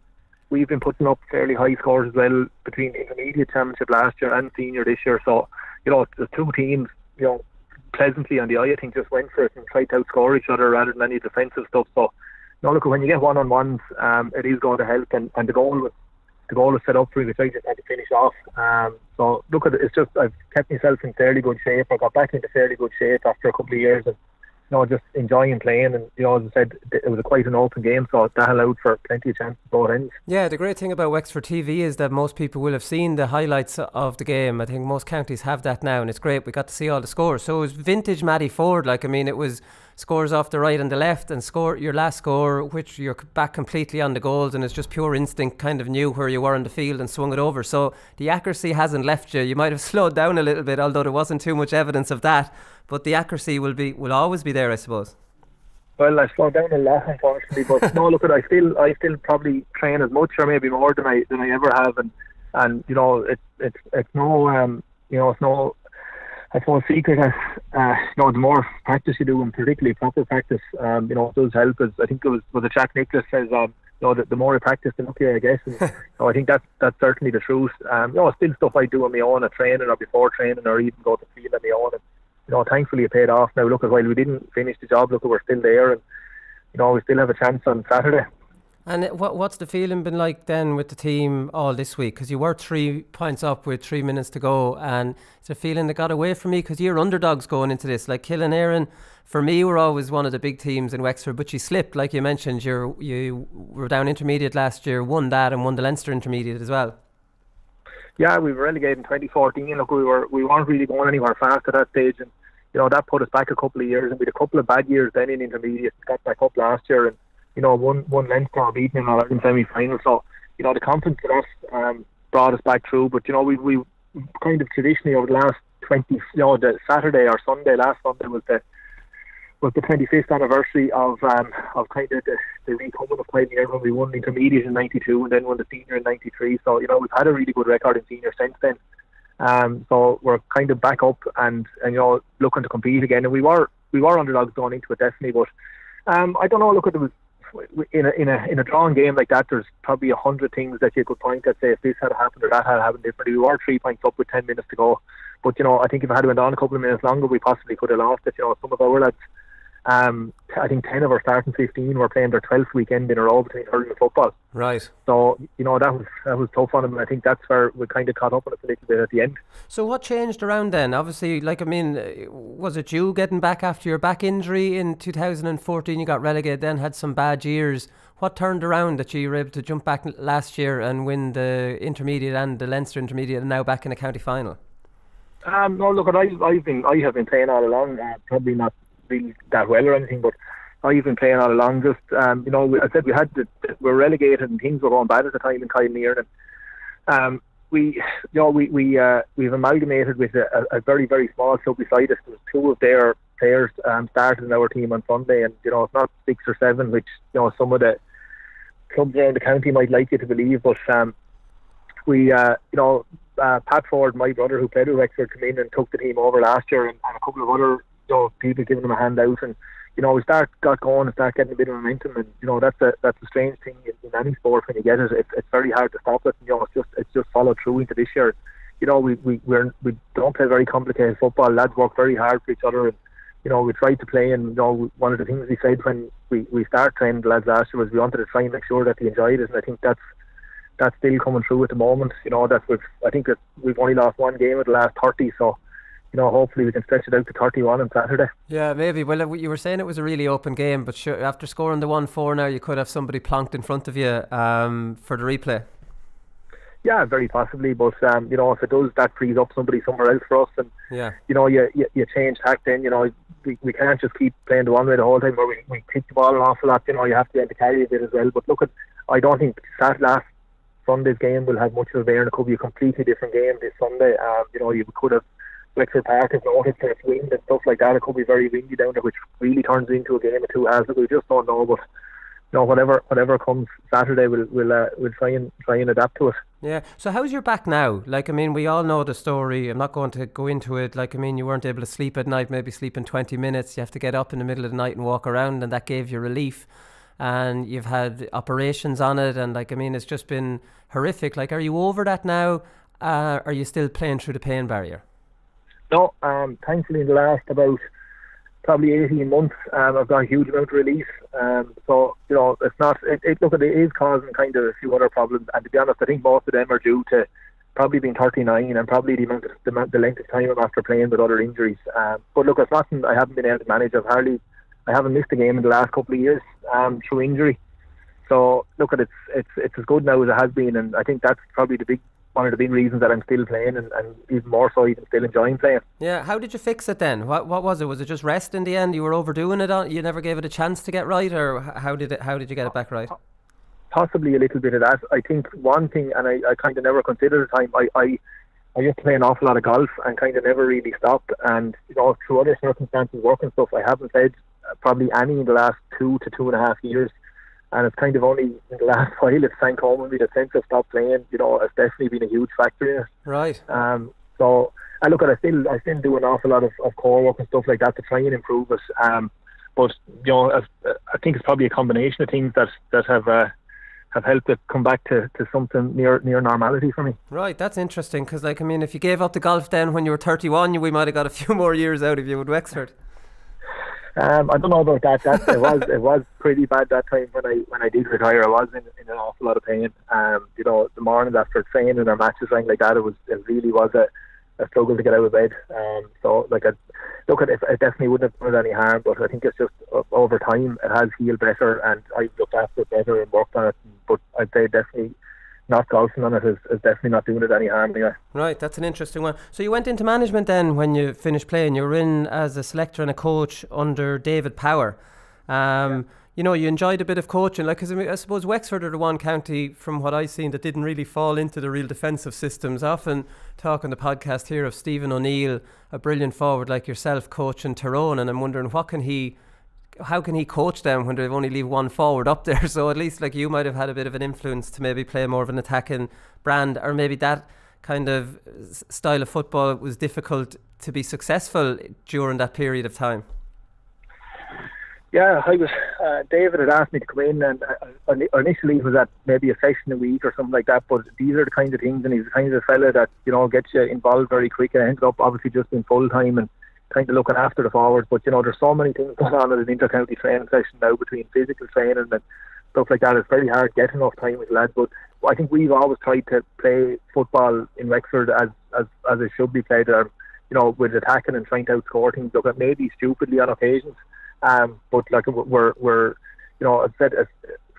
we've been putting up fairly high scores as well between the intermediate championship last year and senior this year. So, the two teams, pleasantly on the eye, I think, just went for it and tried to outscore each other rather than any defensive stuff. So, look, when you get one-on-ones, it is going to help, and the goal was set up for me, which I just had to finish off. So, look, it's just I've kept myself in fairly good shape. I got back into fairly good shape after a couple of years, and just enjoying playing, and as I said, it was quite an open game, so that allowed for plenty of chances both ends. Yeah, the great thing about Wexford TV is that most people will have seen the highlights of the game. I think most counties have that now, and it's great. We got to see all the scores. So it was vintage Matty Forde. It was scores off the right and the left, and your last score, which you're back completely on the goals, and it's just pure instinct, kind of knew where you were on the field and swung it over. So the accuracy hasn't left you. You might have slowed down a little bit, although there wasn't too much evidence of that. But the accuracy will always be there, I suppose. Well, I slowed down a lot, unfortunately. But no, look, I still probably train as much or maybe more than I ever have, and it's no it's no, I suppose, secret that the more practice you do, and particularly proper practice, it does help. As I think it was what Jack Nicholas says, the more I practice, the luckier I guess. And so I think that's certainly the truth. Still stuff I do on my own at training or before training, or even go to the field on my own. And, thankfully it paid off. Now, look, while we didn't finish the job, look, we're still there, and we still have a chance on Saturday. And what's the feeling been like then with the team all this week? Because you were 3 points up with 3 minutes to go, and it's a feeling that got away from me, because you're underdogs going into this. Like Killenarin, for me, were always one of the big teams in Wexford, but you slipped, like you mentioned. You were down intermediate last year, won that, and won the Leinster intermediate as well. Yeah, we were relegated in 2014. Look, we weren't really going anywhere fast at that stage, and that put us back a couple of years, and we had a couple of bad years then in intermediate. Got back up last year, and won Leinster, beaten in our semi-final. So the confidence of that brought us back through. But we kind of traditionally over the last 20, the Saturday or Sunday, last Sunday was the 25th anniversary of kind of the recoming of Pioneer, when we won intermediate in 92 and then won the senior in 93. So we've had a really good record in senior since then. So we're kind of back up and looking to compete again. And we were underdogs going into it, definitely. But I don't know. Look, in a drawn game like that, there's probably 100 things that you could point at, say if this had happened or that had happened differently. We were 3 points up with 10 minutes to go, but I think if it had went on a couple of minutes longer, we possibly could have lost it. Some of our lads, I think 10 of our starting 15 were playing their 12th weekend in a row between hurling and football. Right. So that was tough on them, and I think that's where we kind of caught up on it a little bit at the end. So what changed around then? Obviously, was it you getting back after your back injury in 2014? You got relegated, then had some bad years. What turned around that you were able to jump back last year and win the intermediate and the Leinster intermediate, and now back in a county final? No, look, I have been playing all along. Probably not really that well or anything, but I've been playing all along. Just I said we were relegated and things were going bad at the time in Kyle and we've amalgamated with a very, very small club beside us. There was 2 of their players started in our team on Sunday, and it's not 6 or 7, which some of the clubs around the county might like you to believe, but Pat Forde, my brother who played with Wexford, came in and took the team over last year, and a couple of other people giving them a hand out, and we got going and start getting a bit of momentum, and that's a strange thing in any sport. When you get it, it's very hard to stop it. It's just followed through into this year. We don't play very complicated football. Lads work very hard for each other, and we tried to play. And one of the things we said when we started training the lads last year was we wanted to try and make sure that they enjoyed it, and I think that's still coming through at the moment. I think that we've only lost 1 game of the last 30, so hopefully we can stretch it out to 31 on Saturday. Yeah, maybe. Well, you were saying it was a really open game, but sure, after scoring the 1-4 now, you could have somebody plonked in front of you for the replay. Yeah, very possibly, but if it does, that frees up somebody somewhere else for us, and you change tack then. We can't just keep playing the one way the whole time where we kick the ball an awful lot. You have to be able to carry a bit as well. But look, I don't think that last Sunday's game will have much of a bearing. It could be a completely different game this Sunday. You could have Wexford Park is noted for its wind and stuff like that. It could be very windy down there, which really turns into a game of 2 halves. We just don't know, but whatever comes Saturday, we'll try and adapt to it. Yeah. So how's your back now? We all know the story. I'm not going to go into it. You weren't able to sleep at night, maybe sleep in 20 minutes. You have to get up in the middle of the night and walk around, and that gave you relief. And you've had operations on it, and it's just been horrific. Are you over that now? Are you still playing through the pain barrier? No, thankfully in the last about probably 18 months, I've got a huge amount of relief. So it's not. It is causing kind of a few other problems, and to be honest, I think most of them are due to probably being 39 and probably the length of time after playing with other injuries. But look, it's nothing I haven't been able to manage. I haven't missed a game in the last couple of years through injury. So look, it's as good now as it has been, and I think that's probably one of the big reasons that I'm still playing, and even more so even still enjoying playing. Yeah, how did you fix it then? What was it? Was it just rest in the end? You were overdoing it? You never gave it a chance to get right, or how did you get it back right? Possibly a little bit of that. I think one thing, and I kind of never considered the time, I used to play an awful lot of golf and kind of never really stopped, and through other circumstances, work and stuff, I haven't played probably any in the last 2 to 2.5 years. And it's kind of only in the last while it's sank home with me that since I've stopped playing, it's definitely been a huge factor in it. Right. So I look at I still do an awful lot of core work and stuff like that to try and improve it. But I think it's probably a combination of things that have helped it come back to something near normality for me. Right, that's interesting, because if you gave up the golf then when you were 31, we might have got a few more years out of you with Wexford. I don't know about that. It was pretty bad that time when I did retire. I was in an awful lot of pain. The morning after training or matches, anything like that, it really was a struggle to get out of bed. It definitely wouldn't have done any harm, but I think it's just over time it has healed better, and I've looked after it better and worked on it. But I'd say definitely not golfing on it is definitely not doing it any harm anyway. Right, that's an interesting one. So you went into management then when you finished playing. You were in as a selector and a coach under David Power. You enjoyed a bit of coaching, because I suppose Wexford are the one county, from what I've seen, that didn't really fall into the real defensive systems. I often talk on the podcast here of Stephen O'Neill, a brilliant forward like yourself, coaching Tyrone, and I'm wondering how can he coach them when they've only leave one forward up there? So at least you might have had a bit of an influence to maybe play more of an attacking brand, or maybe that kind of style of football was difficult to be successful during that period of time. Yeah, I was. David had asked me to come in, and initially it was at maybe a session a week or something like that. But these are the kind of things, and he's the kind of fella that gets you involved very quick. I ended up obviously just being full time and kind of looking after the forwards. But there's so many things going on at an inter-county training session now between physical training and stuff like that. It's very hard getting enough time with lads. But I think we've always tried to play football in Wexford as it should be played. With attacking and trying to outscore things. Look, maybe stupidly on occasions. But like we're as I said,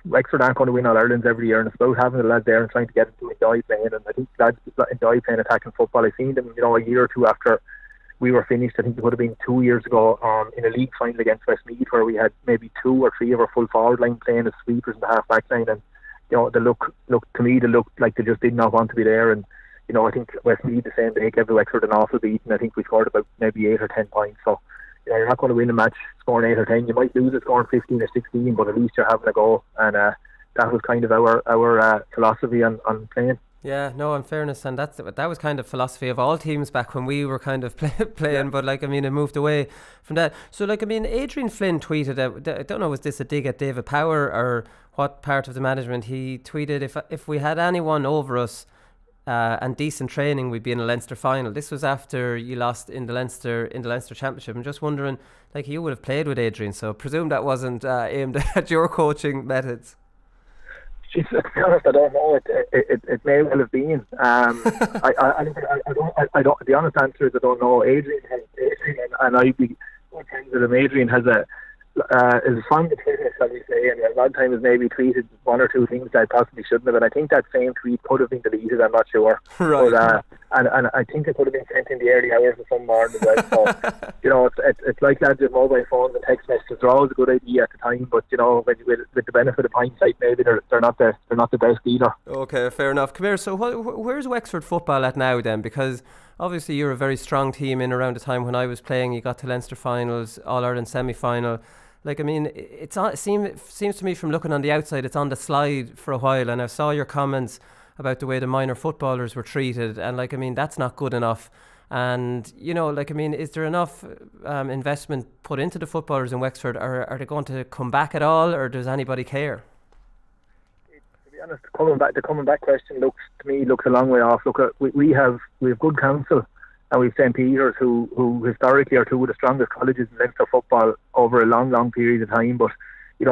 Wexford aren't going to win All Irelands every year, and it's about having the lads there and trying to get them to enjoy playing. And I think lads enjoy playing attacking football. I seen them, a year or two after we were finished. I think it would have been 2 years ago in a league final against Westmeath, where we had maybe 2 or 3 of our full forward line playing as sweepers in the half back line, and they look to me, they looked like they just did not want to be there. And I think Westmeath the same day gave the Wexford an awful beat, and I think we scored about maybe 8 or 10 points. So you're not going to win a match scoring 8 or 10. You might lose it scoring 15 or 16, but at least you're having a go. And that was kind of our philosophy on playing. Yeah, no, in fairness, and that was kind of philosophy of all teams back when we were kind of playing. But it moved away from that. So Adrian Flynn tweeted out, I don't know, was this a dig at David Power or what part of the management? He tweeted, if we had anyone over us and decent training, we'd be in a Leinster final. This was after you lost in the Leinster Championship. I'm just wondering, you would have played with Adrian, so I presume that wasn't aimed at your coaching methods. Jeez, to be honest, I don't know. It may well have been. I don't. The honest answer is I don't know. Adrian and I'd be good friends with him. Adrian has is fond of Twitter, shall we say, and a lot of times maybe tweeted 1 or 2 things that possibly shouldn't have, and I think that same tweet could have been deleted, I'm not sure. Right. But, and I think it could have been sent in the early hours of some morning as well. So, it's like lads with mobile phones and text messages. They're always a good idea at the time, but with the benefit of hindsight, maybe they're not the best either. Okay, fair enough. Come here. So where's Wexford football at now then? Because obviously you're a very strong team in around the time when I was playing. You got to Leinster finals, All Ireland semi-final. It seems to me from looking on the outside, it's on the slide for a while, and I saw your comments about the way the minor footballers were treated, and that's not good enough. And is there enough investment put into the footballers in Wexford? Are they going to come back at all, or does anybody care? To be honest, the coming back question looks a long way off. Look, we have good counsel. And we've St. Peter's, who historically are 2 of the strongest colleges in Leinster football over a long period of time. But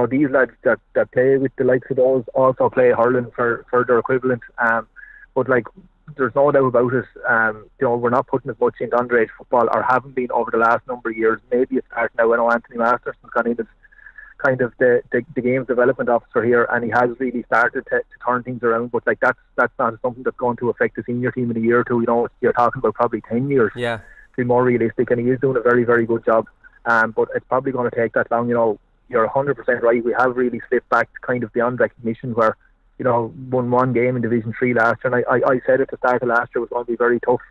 these lads that play with the likes of those also play hurling for their equivalent. But there's no doubt about it. We're not putting as much into underage football, or haven't been over the last number of years. Maybe it's starting now. I know Anthony Masterson's gone in as kind of the game's development officer here, and he has really started to turn things around. But that's not something that's going to affect the senior team in a year or 2. You're talking about probably 10 years. Yeah. To be more realistic, and he is doing a very, very good job. But it's probably going to take that long. You're 100% right. We have really slipped back kind of beyond recognition, where won 1 game in Division 3 last year, and I said at the start of last year it was going to be a very tough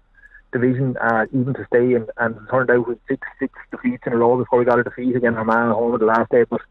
division even to stay in, and it turned out with six defeats in a row before we got a defeat against Armagh at home at the last day. But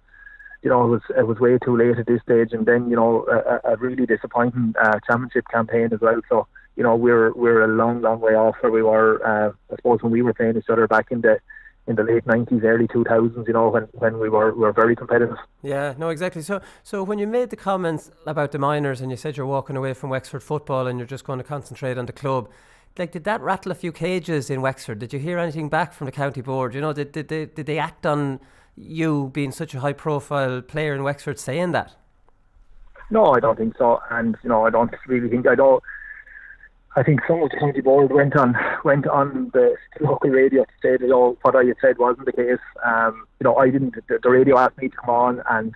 it was way too late at this stage, and then a really disappointing championship campaign as well. So we're a long way off where we were. I suppose when we were playing each other back in the late 90s, early 2000s. When we were very competitive. Yeah, no, exactly. So when you made the comments about the minors and you said you're walking away from Wexford football and you're just going to concentrate on the club, did that rattle a few cages in Wexford? Did you hear anything back from the county board? Did they act on you being such a high-profile player in Wexford saying that? No, I don't think so, and I don't really think. I think some of the county board went on the local radio to say that what I had said wasn't the case. I didn't. The radio asked me to come on and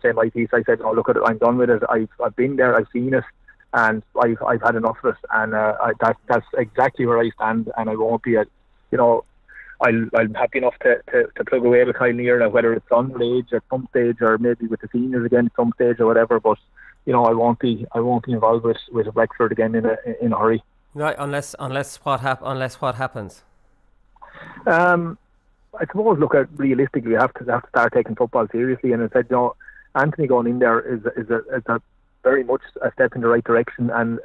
say my piece. I said, look, I'm done with it. I've been there. I've seen it, and I've had enough of it. And that's exactly where I stand. And I won't be I'm happy enough to plug away with Kyle Near now, whether it's underage at some stage or maybe with the seniors again at some stage or whatever. But I won't be involved with Wexford again in a hurry. Right, unless what happens. I suppose realistically, we have to start taking football seriously. And I said, Anthony going in there is a very much a step in the right direction. And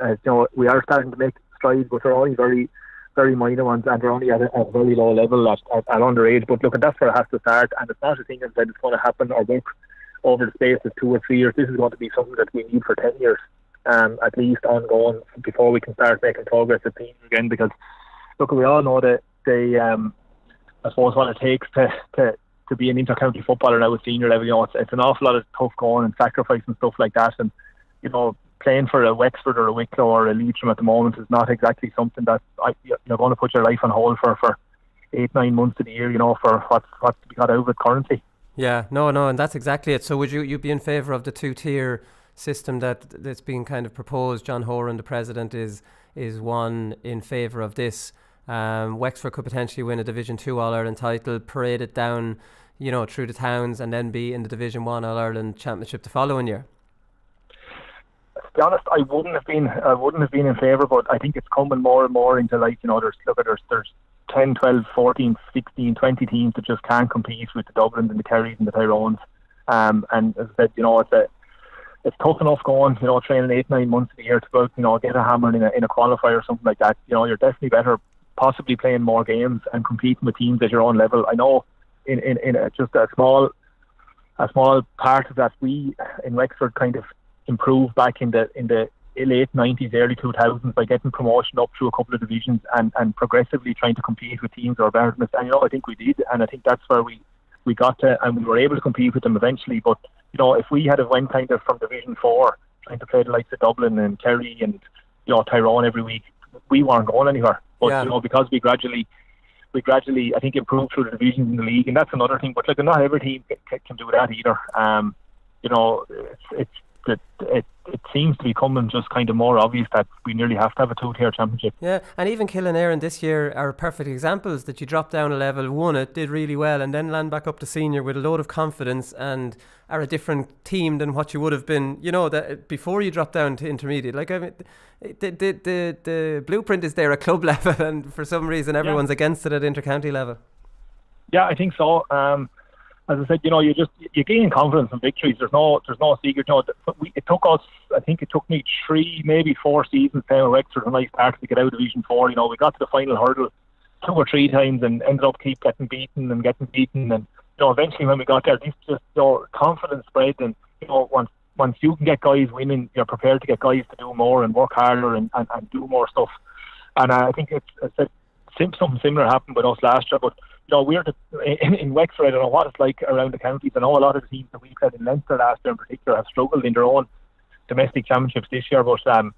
we are starting to make strides, but we're only very very minor ones, and they're only at a very low level at underage. But look, that's where it has to start, and it's not a thing that it's going to happen or work over the space of 2 or 3 years. This is going to be something that we need for 10 years, at least ongoing, before we can start making progress at teams again. Because look, we all know that I suppose what it takes to be an inter-county footballer now at senior level. You know, it's an awful lot of tough going and sacrifice and stuff like that. And you know, playing for a Wexford or a Wicklow or a Leitrim at the moment is not exactly something that you're going to put your life on hold for 8-9 months of the year. You know, for what's to be got out of it currently. Yeah, no, and that's exactly it. So would you be in favour of the 2-tier system that's being kind of proposed? John Horan, the president, is one in favour of this. Wexford could potentially win a Division 2 All-Ireland title, parade it down, you know, through the towns, and then be in the Division 1 All-Ireland Championship the following year. To be honest, I wouldn't have been in favour, but I think it's coming more and more into light. You know, there's 10, 12, 14, 16, 20 teams that just can't compete with the Dublins and the Kerrys and the Tyrones. And as I said, you know, it's tough enough going, you know, training 8-9 months of the year to go, you know, get a hammer in a qualifier or something like that. You know, you're definitely better possibly playing more games and competing with teams at your own level. I know in just a small part of that, we in Wexford kind of improved back in the late 90s, early 2000s by getting promotion up through a couple of divisions and progressively trying to compete with teams or better than us. And you know, I think we did, and I think that's where we got to, and we were able to compete with them eventually. But you know, if we had have went kind of from Division 4 trying to play the likes of Dublin and Kerry and, you know, Tyrone every week, we weren't going anywhere. But you know, because we gradually I think improved through the divisions in the league, and that's another thing. But like, not every team can do that either. You know, it seems to be becoming just kind of more obvious that we nearly have to have a 2-tier championship. Yeah, and even Killenairn this year are perfect examples that you drop down a level, won it, did really well, and then land back up to senior with a load of confidence and are a different team than what you would have been, you know, that before you drop down to intermediate. Like, I mean, the blueprint is there at club level, and for some reason everyone's against it at intercounty level. Yeah, I think so. As I said, you know, you gain confidence in victories. There's no secret. You know, it took us, I think it took me 3, maybe 4 seasons playing with Wexford when I started to get out of Division 4. You know, we got to the final hurdle 2 or 3 times and ended up getting beaten. And you know, eventually when we got there, this just, you know, confidence spread. And you know, once you can get guys winning, you're prepared to get guys to do more and work harder and do more stuff. And I think something similar happened with us last year. But you know, we're in Wexford, I don't know what it's like around the counties. I know a lot of the teams that we played in Leinster last year in particular have struggled in their own domestic championships this year, but you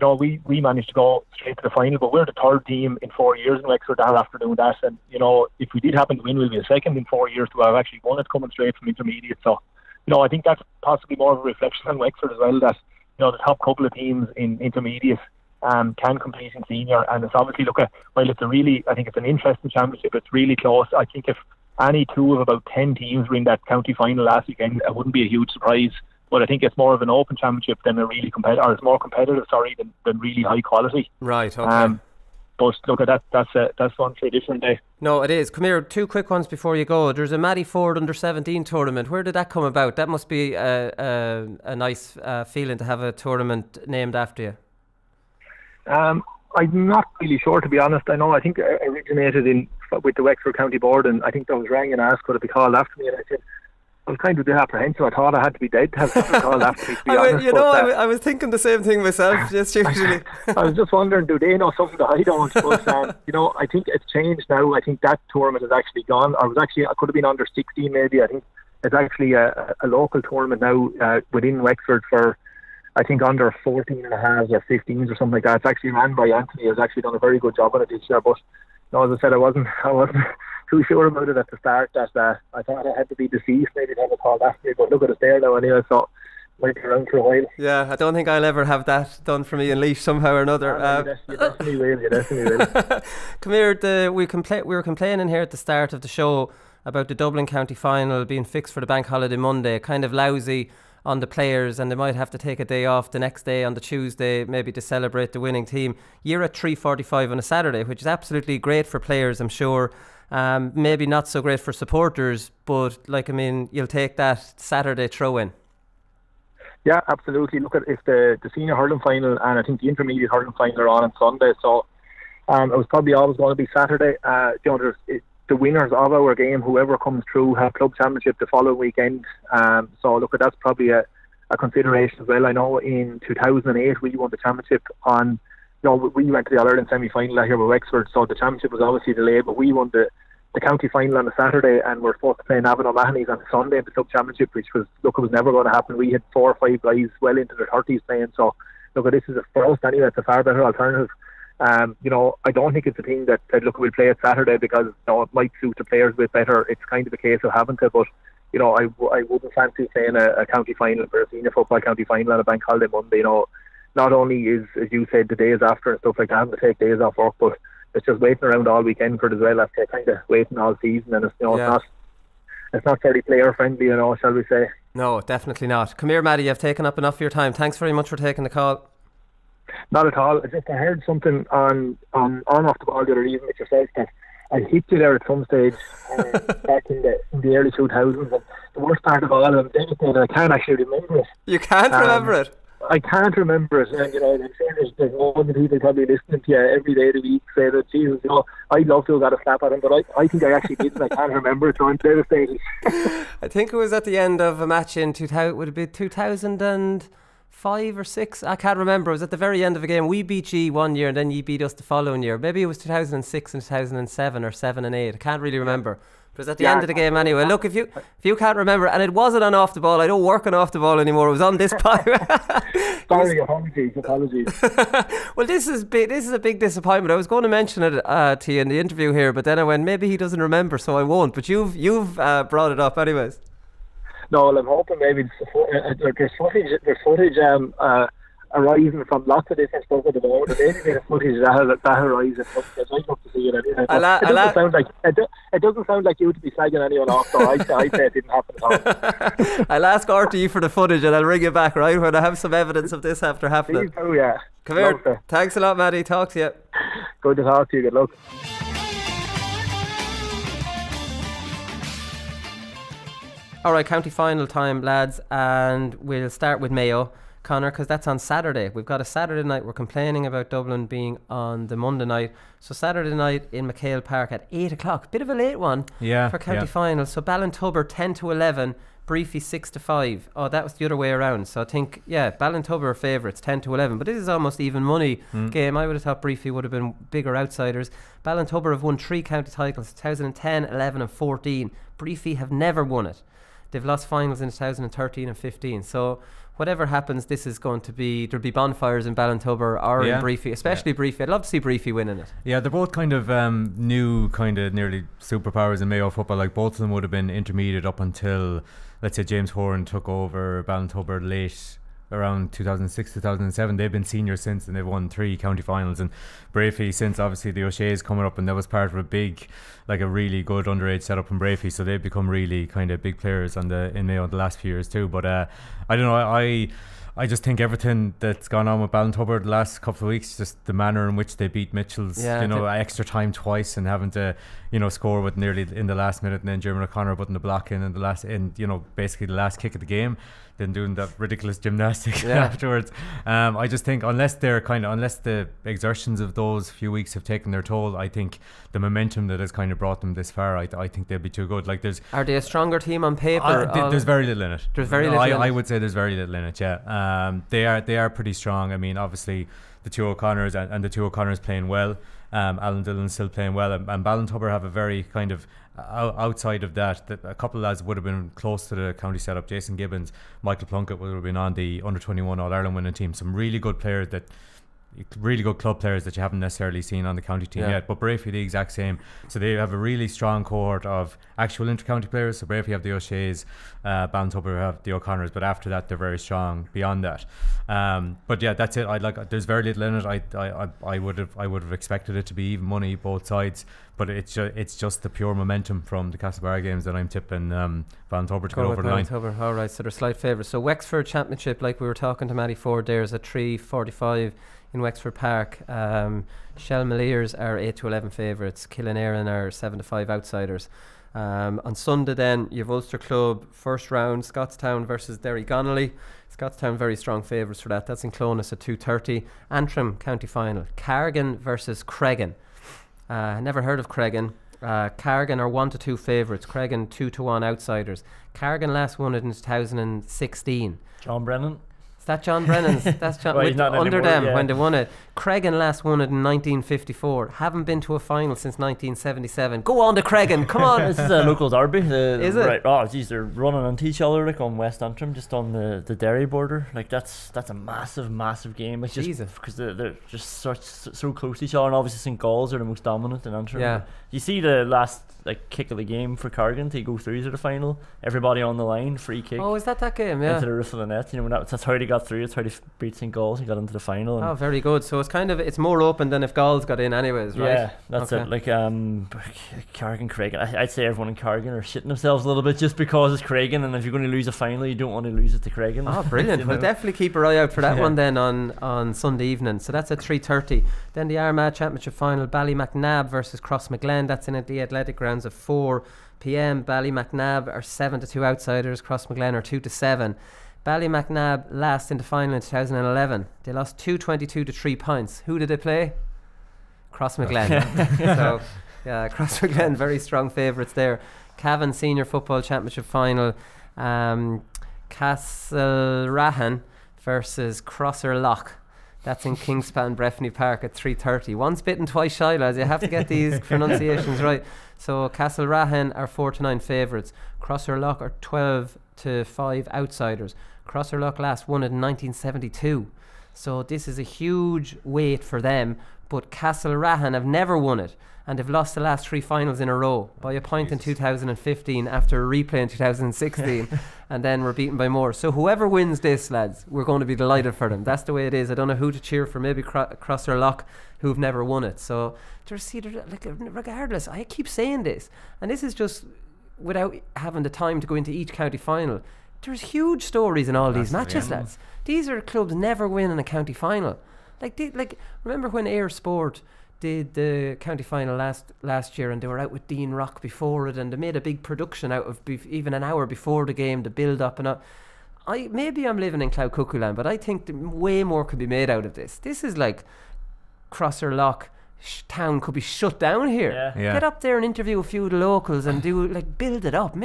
know, we managed to go straight to the final. But we're the 3rd team in 4 years in Wexford after doing that, and you know, if we did happen to win, we'll be the 2nd in 4 years to have actually won it coming straight from intermediate. So you know, I think that's possibly more of a reflection on Wexford as well, that you know, the top couple of teams in intermediate can compete in senior. And it's obviously, while it's I think it's an interesting championship, it's really close. I think if any 2 of about 10 teams were in that county final last weekend, it wouldn't be a huge surprise. But I think it's more of an open championship than a really competitive, or it's more competitive, than really high quality. Right, okay. But look, that's one for a different day. No, it is. Come here, 2 quick ones before you go. There's a Matty Forde under-17 tournament. Where did that come about? That must be a nice feeling to have a tournament named after you. I'm not really sure, to be honest. I think it originated with the Wexford County Board, and I think I was rang and asked could it be called after me, and I said I was kind of apprehensive. I thought I had to be dead to have something called after me, to be honest. You know, I was thinking the same thing myself, just usually. I was just wondering, do they know something that I don't? But you know, I think it's changed now. I think that tournament is actually gone. I could have been under 16 maybe. I think it's actually a local tournament now within Wexford for, I think, under 14 and a half or 15s or something like that. It's actually ran by Anthony. He's actually done a very good job on it this year. But no, as I said, I wasn't too sure about it at the start. That I thought I had to be deceased maybe to have it called after me. But look at it there now anyway, so might be around for a while. Yeah, I don't think I'll ever have that done for me in Laois somehow or another. You definitely will. Come here, we were complaining here at the start of the show about the Dublin County Final being fixed for the bank holiday Monday. Kind of lousy on the players, and they might have to take a day off the next day on the Tuesday, maybe to celebrate the winning team. You're at 3:45 on a Saturday, which is absolutely great for players, I'm sure. Maybe not so great for supporters, but you'll take that Saturday throw-in. Yeah, absolutely. Look, if the senior hurling final and I think the intermediate hurling final are on Sunday, so It was probably always going to be Saturday. The winners of our game, whoever comes through, have club championship the following weekend. So look, that's probably a consideration as well. I know in 2008 we won the championship on. We went to the All-Ireland semi-final here with Wexford, so the championship was obviously delayed, but we won the county final on a Saturday, and we're supposed to play Navan O'Mahony's on Sunday in the club championship, which was, it was never going to happen. We had 4 or 5 guys well into their 30s playing, so look, this is for us anyway, it's a far better alternative. I don't think it's a thing that we'll play it Saturday because it might suit the players a bit better. It's kind of a case of having to, but I wouldn't fancy playing a county final for a senior football county final on a bank holiday Monday. Not only is, as you said, the days after and stuff like that, having to take days off work, but it's just waiting around all weekend for it as well, after kind of waiting all season, and it's not very player friendly, shall we say. No, definitely not. Come here, Matty, I've taken up enough of your time. Thanks very much for taking the call. Not at all. I heard something on off the ball the other evening with yourself that I hit you there at some stage back in the early 2000s, and the worst part of all, I'm devastated, I can't actually remember it. You can't remember it? I can't remember it, and I'm sure there's loads of people probably listening to you every day of the week say that, Jesus, I'd love to have got a slap at him, but I think I actually did, and I can't remember it, so I'm devastated. I think it was at the end of a match in 2005 or 6, I can't remember. It was at the very end of a game. We beat ye one year and then ye beat us the following year. Maybe it was 2006 and 2007 or 7 and 8. I can't really remember. It was at the end of the game anyway. Look, if you can't remember, and it wasn't on off the ball, I don't work on off the ball anymore, it was on this pipe. Sorry, apologies. Well, this is a big disappointment. I was going to mention it to you in the interview here, but then I went, maybe he doesn't remember, so I won't. But you've brought it up anyways. No, well, I'm hoping maybe there's footage arising from lots of different stuff at the moment, and maybe there's footage that arises. I'd love to see it anyway. It doesn't sound like you to be slagging anyone off, so I say it didn't happen at all. I'll ask RTE for the footage and I'll ring you back, right, when I have some evidence of this after happening. Oh yeah. Come here. Thanks a lot, Matty. Talk to you. Good to talk to you. Good luck. Alright, county final time, lads, and we'll start with Mayo, Conor, because that's on Saturday. We've got a Saturday night. We're complaining about Dublin being on the Monday night, so Saturday night in McHale Park at 8 o'clock. Bit of a late one for county final. So Ballintubber 10 to 11, Briefy 6 to 5. Oh, that was the other way around. So I think, Ballintubber are favourites 10 to 11, but this is almost even money game. I would have thought Briefy would have been bigger outsiders. Ballintubber have won 3 county titles, 2010, 11 and 14. Briefy have never won it. They've lost finals in 2013 and 15. So whatever happens, this is going to be, there'll be bonfires in Ballintubber or in Briefy, especially Briefy. I'd love to see Briefy winning it. Yeah, they're both kind of new, kind of nearly superpowers in Mayo football. Like, both of them would have been intermediate up until, let's say, James Horan took over Ballintubber late around 2006, 2007. They've been seniors since, and they've won 3 county finals. And Briefy, since obviously the O'Shea's coming up, and that was part of a big, like a really good underage setup in Briefy, so they've become really kind of big players in Mayo the last few years too. But I don't know, I just think everything that's gone on with Ballintubber the last couple of weeks, just the manner in which they beat Mitchell's, extra time twice, and having to, score with nearly in the last minute, and then Jeremy O'Connor putting the block in basically the last kick of the game, then doing that ridiculous gymnastics afterwards. I just think unless the exertions of those few weeks have taken their toll, I think the momentum that has kind of brought them this far, I think they'll be too good. Like, are they a stronger team on paper? There's very little in it. There's very little. I would say there's very little in it. They are pretty strong. I mean, obviously the two O'Connors and the two O'Connors playing well. Alan Dillon's still playing well, and Ballintubber have a very kind of outside of that a couple of lads would have been close to the county setup. Jason Gibbons, Michael Plunkett would have been on the under-21 All-Ireland winning team. Some really good players really good club players that you haven't necessarily seen on the county team yet. But Briefy the exact same. So they have a really strong cohort of actual inter-county players. So Briefy have the O'Shea's, Ballintubber have the O'Connors, but after that they're very strong beyond that. But yeah, that's it. There's very little in it. I would have expected it to be even money both sides, but it's just the pure momentum from the Castlebar games that I'm tipping Ballintubber to get over the line. Alright, so they're slight favourites. So Wexford Championship, like we were talking to Matty Forde, there's a 3:45 in Wexford Park. Shelmaliers are 8 to 11 favourites. Killenarin are 7 to 5 outsiders. On Sunday then, you have Ulster Club first round, Scottstown versus Derry Connolly. Scottstown very strong favourites for that. That's in Clonus at 2:30. Antrim county final, Carrigan versus Cregan. Never heard of Cregan. Carrigan are 1-2 favourites. Cregan 2-1 outsiders. Carrigan last won it in 2016. John Brennan. Is that John Brennan's? That's John. Well, he's not under anymore, them yeah. when they won it. Cregan last won it in 1954. Haven't been to a final since 1977. Go on to Cregan, come on. This is a local derby. Is it? Right. Oh, geez, they're running into each other like on West Antrim, just on the Derry border. Like that's a massive game. It's just because they're just so close to each other, and obviously St. Gall's are the most dominant in Antrim. Yeah. You see the last kick of the game for Cargan to go through to the final. Everybody on the line, free kick. Oh, is that game? Yeah. Into the roof of the net. You know, that's how they got through. It's how they beat St. Gall's and got into the final. Oh, very good. So it's more open than if Galls got in anyways, right? Yeah, that's it. Like Carrigan, Cregan. I'd say everyone in Carrigan are shitting themselves a little bit just because it's Cregan, and if you're going to lose a final, you don't want to lose it to Cregan. Oh, brilliant. We'll definitely keep our eye out for that one then on Sunday evening. So that's at 3:30. Then the Armagh Championship final, Ballymacnab versus Crossmaglen. That's in at the Athletic Grounds at 4 p.m. Ballymacnab are 7-2 outsiders. Crossmaglen are 2-7. Ballymacnab last in the final in 2011. They lost 2-22 to 3 points. Who did they play? Crossmaglen. So, yeah, Crossmaglen, very strong favourites there. Cavan Senior Football Championship final, Castlerahan versus Crosserlough. That's in Kingspan Breffni Park at 3:30. Once bitten, twice shy, lads. You have to get these pronunciations right. So Castlerahan are 4-9 favourites. Crosserlough are 12-5 outsiders. Crosserlough last won it in 1972. So this is a huge weight for them. But Castlerahan have never won it, and they've lost the last 3 finals in a row by a point in 2015 after a replay in 2016, and then we're beaten by more. So whoever wins this, lads, we're going to be delighted for them. That's the way it is. I don't know who to cheer for. Maybe Crosserlough, who've never won it. So regardless, I keep saying this, and this is just without having the time to go into each county final. There's huge stories in all these matches, lads. These are clubs never win in a county final. Remember when Ayr Sport did the county final last year, and they were out with Dean Rock before it, and they made a big production out of even an hour before the game, the build up and all. Maybe I'm living in Cloud Cuckoo Land, but I think way more could be made out of this. This is like Crosserlough town could be shut down here. Yeah. Get up there and interview a few of the locals and build it up.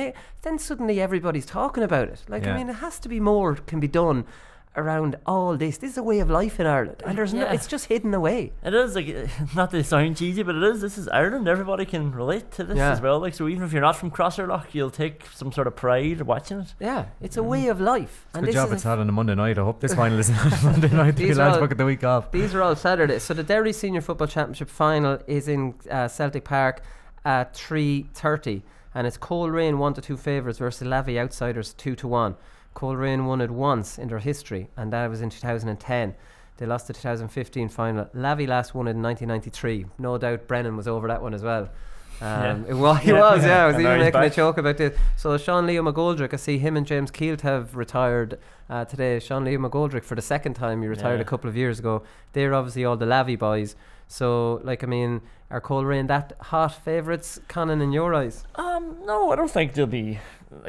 Then suddenly everybody's talking about it. I mean, it has to be more can be done around all this. This is a way of life in Ireland, and it's just hidden away. It is, not to sound cheesy, but it is. This is Ireland. Everybody can relate to this as well. So even if you're not from Crosserlough, you'll take some sort of pride watching it. Yeah, it's a way of life. And good job it's not on a Monday night. I hope this final isn't on a Monday night. The lads book it the week off. These are all Saturdays. So the Derry Senior Football Championship final is in Celtic Park at 3:30, and it's Coleraine 1-2 favourites versus Lavey outsiders 2-1. Coleraine won it once in their history, and that was in 2010. They lost the 2015 final. Lavey last won it in 1993. No doubt Brennan was over that one as well. He was. I was even making a joke about this. So Sean Leo McGoldrick, I see him and James Keelt have retired today. Sean Leo McGoldrick for the second time. He retired a couple of years ago. They're obviously all the Lavey boys. So, are Coleraine that hot favourites, Conan, in your eyes? No, I don't think they'll be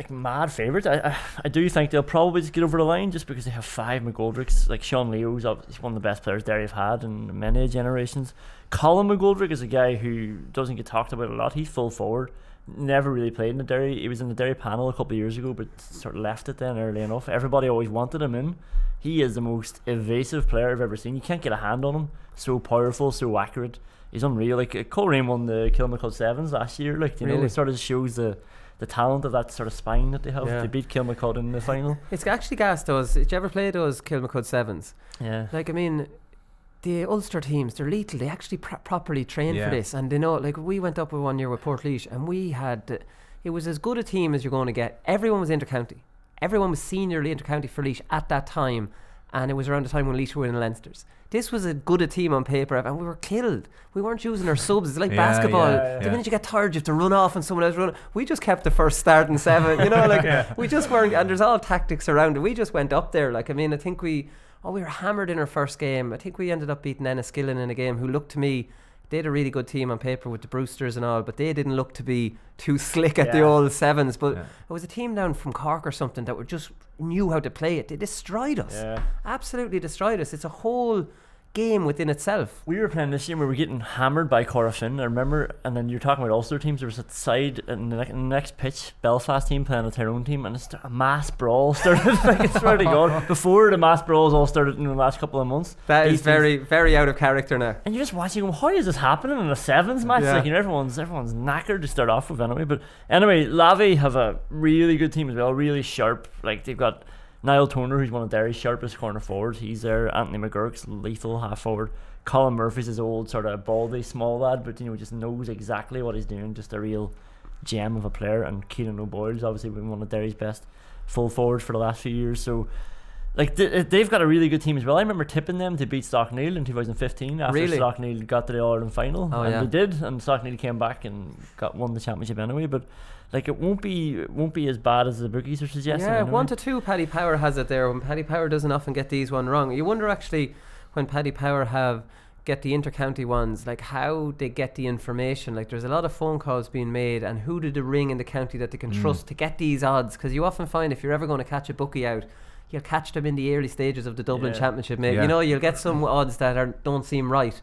mad favourites. I do think they'll probably just get over the line just because they have 5 McGoldricks. Like Sean Leo's one of the best players Derry have had in many generations. Colm McGoldrick is a guy who doesn't get talked about a lot. He's full forward. Never really played in the Derry. He was in the Derry panel a couple of years ago, but sort of left it then early enough. Everybody always wanted him in. He is the most evasive player I've ever seen. You can't get a hand on him. So powerful, so accurate. He's unreal. Coleraine won the Kilmacud Sevens last year. It sort of shows the talent of that sort of spine that they have. They beat Kilmacud in the final. It's actually gas those. Did you ever play those Kilmacud Sevens? Yeah. The Ulster teams, they're lethal. They actually properly train for this, and they know. We went up with 1 year with Portlaoise, and we had it was as good a team as you're going to get. Everyone was intercounty. Everyone was seniorly intercounty for Laois at that time, and it was around the time when Laois were winning Leinsters. This was as good a team on paper, and we were killed. We weren't using our subs. It's like basketball. The minute you get tired, you have to run off and someone else run. We just kept the first starting 7. We just weren't. And there's all tactics around it. We just went up there. I think we were hammered in our first game. I think we ended up beating Enniskillen in a game who looked to me they had a really good team on paper with the Brewsters and all, but they didn't look to be too slick at the old sevens. But it was a team down from Cork or something that were just knew how to play it. They destroyed us. Absolutely destroyed us. It's a whole game within itself. We were playing this year, we were getting hammered by Corofin, I remember, and then you're talking about Ulster teams. There was at the side in the next pitch, Belfast team playing a Tyrone team, and a mass brawl started. Like, I swear to God, before the mass brawls all started in the last couple of months. That is very, very out of character now. And you're just watching going, how is this happening in a sevens match? Like, you know, everyone's knackered to start off with anyway. But anyway, Lavi have a really good team as well, really sharp. Like, they've got Niall Turner, who's one of Derry's sharpest corner forwards. He's there. Anthony McGurk's lethal half forward. Colin Murphy's his old sort of baldy small lad, but you know, just knows exactly what he's doing. Just a real gem of a player. And Keenan O'Boyle's obviously been one of Derry's best full forwards for the last few years. So, like, they've got a really good team as well. I remember tipping them to beat Stockneil in 2015 after Stockneil got to the All-Ireland final. They did, and Stockneil came back and won the championship anyway. But like, it won't be as bad as the bookies are suggesting. Yeah, anyway. 1-2 Paddy Power has it there. When Paddy Power doesn't often get these one wrong. You wonder actually when Paddy Power get the inter-county ones, like how they get the information. Like, there's a lot of phone calls being made, and who did they ring in the county that they can trust to get these odds? Because you often find if you're ever going to catch a bookie out, you'll catch them in the early stages of the Dublin Championship, maybe. You know, you'll get some odds that don't seem right.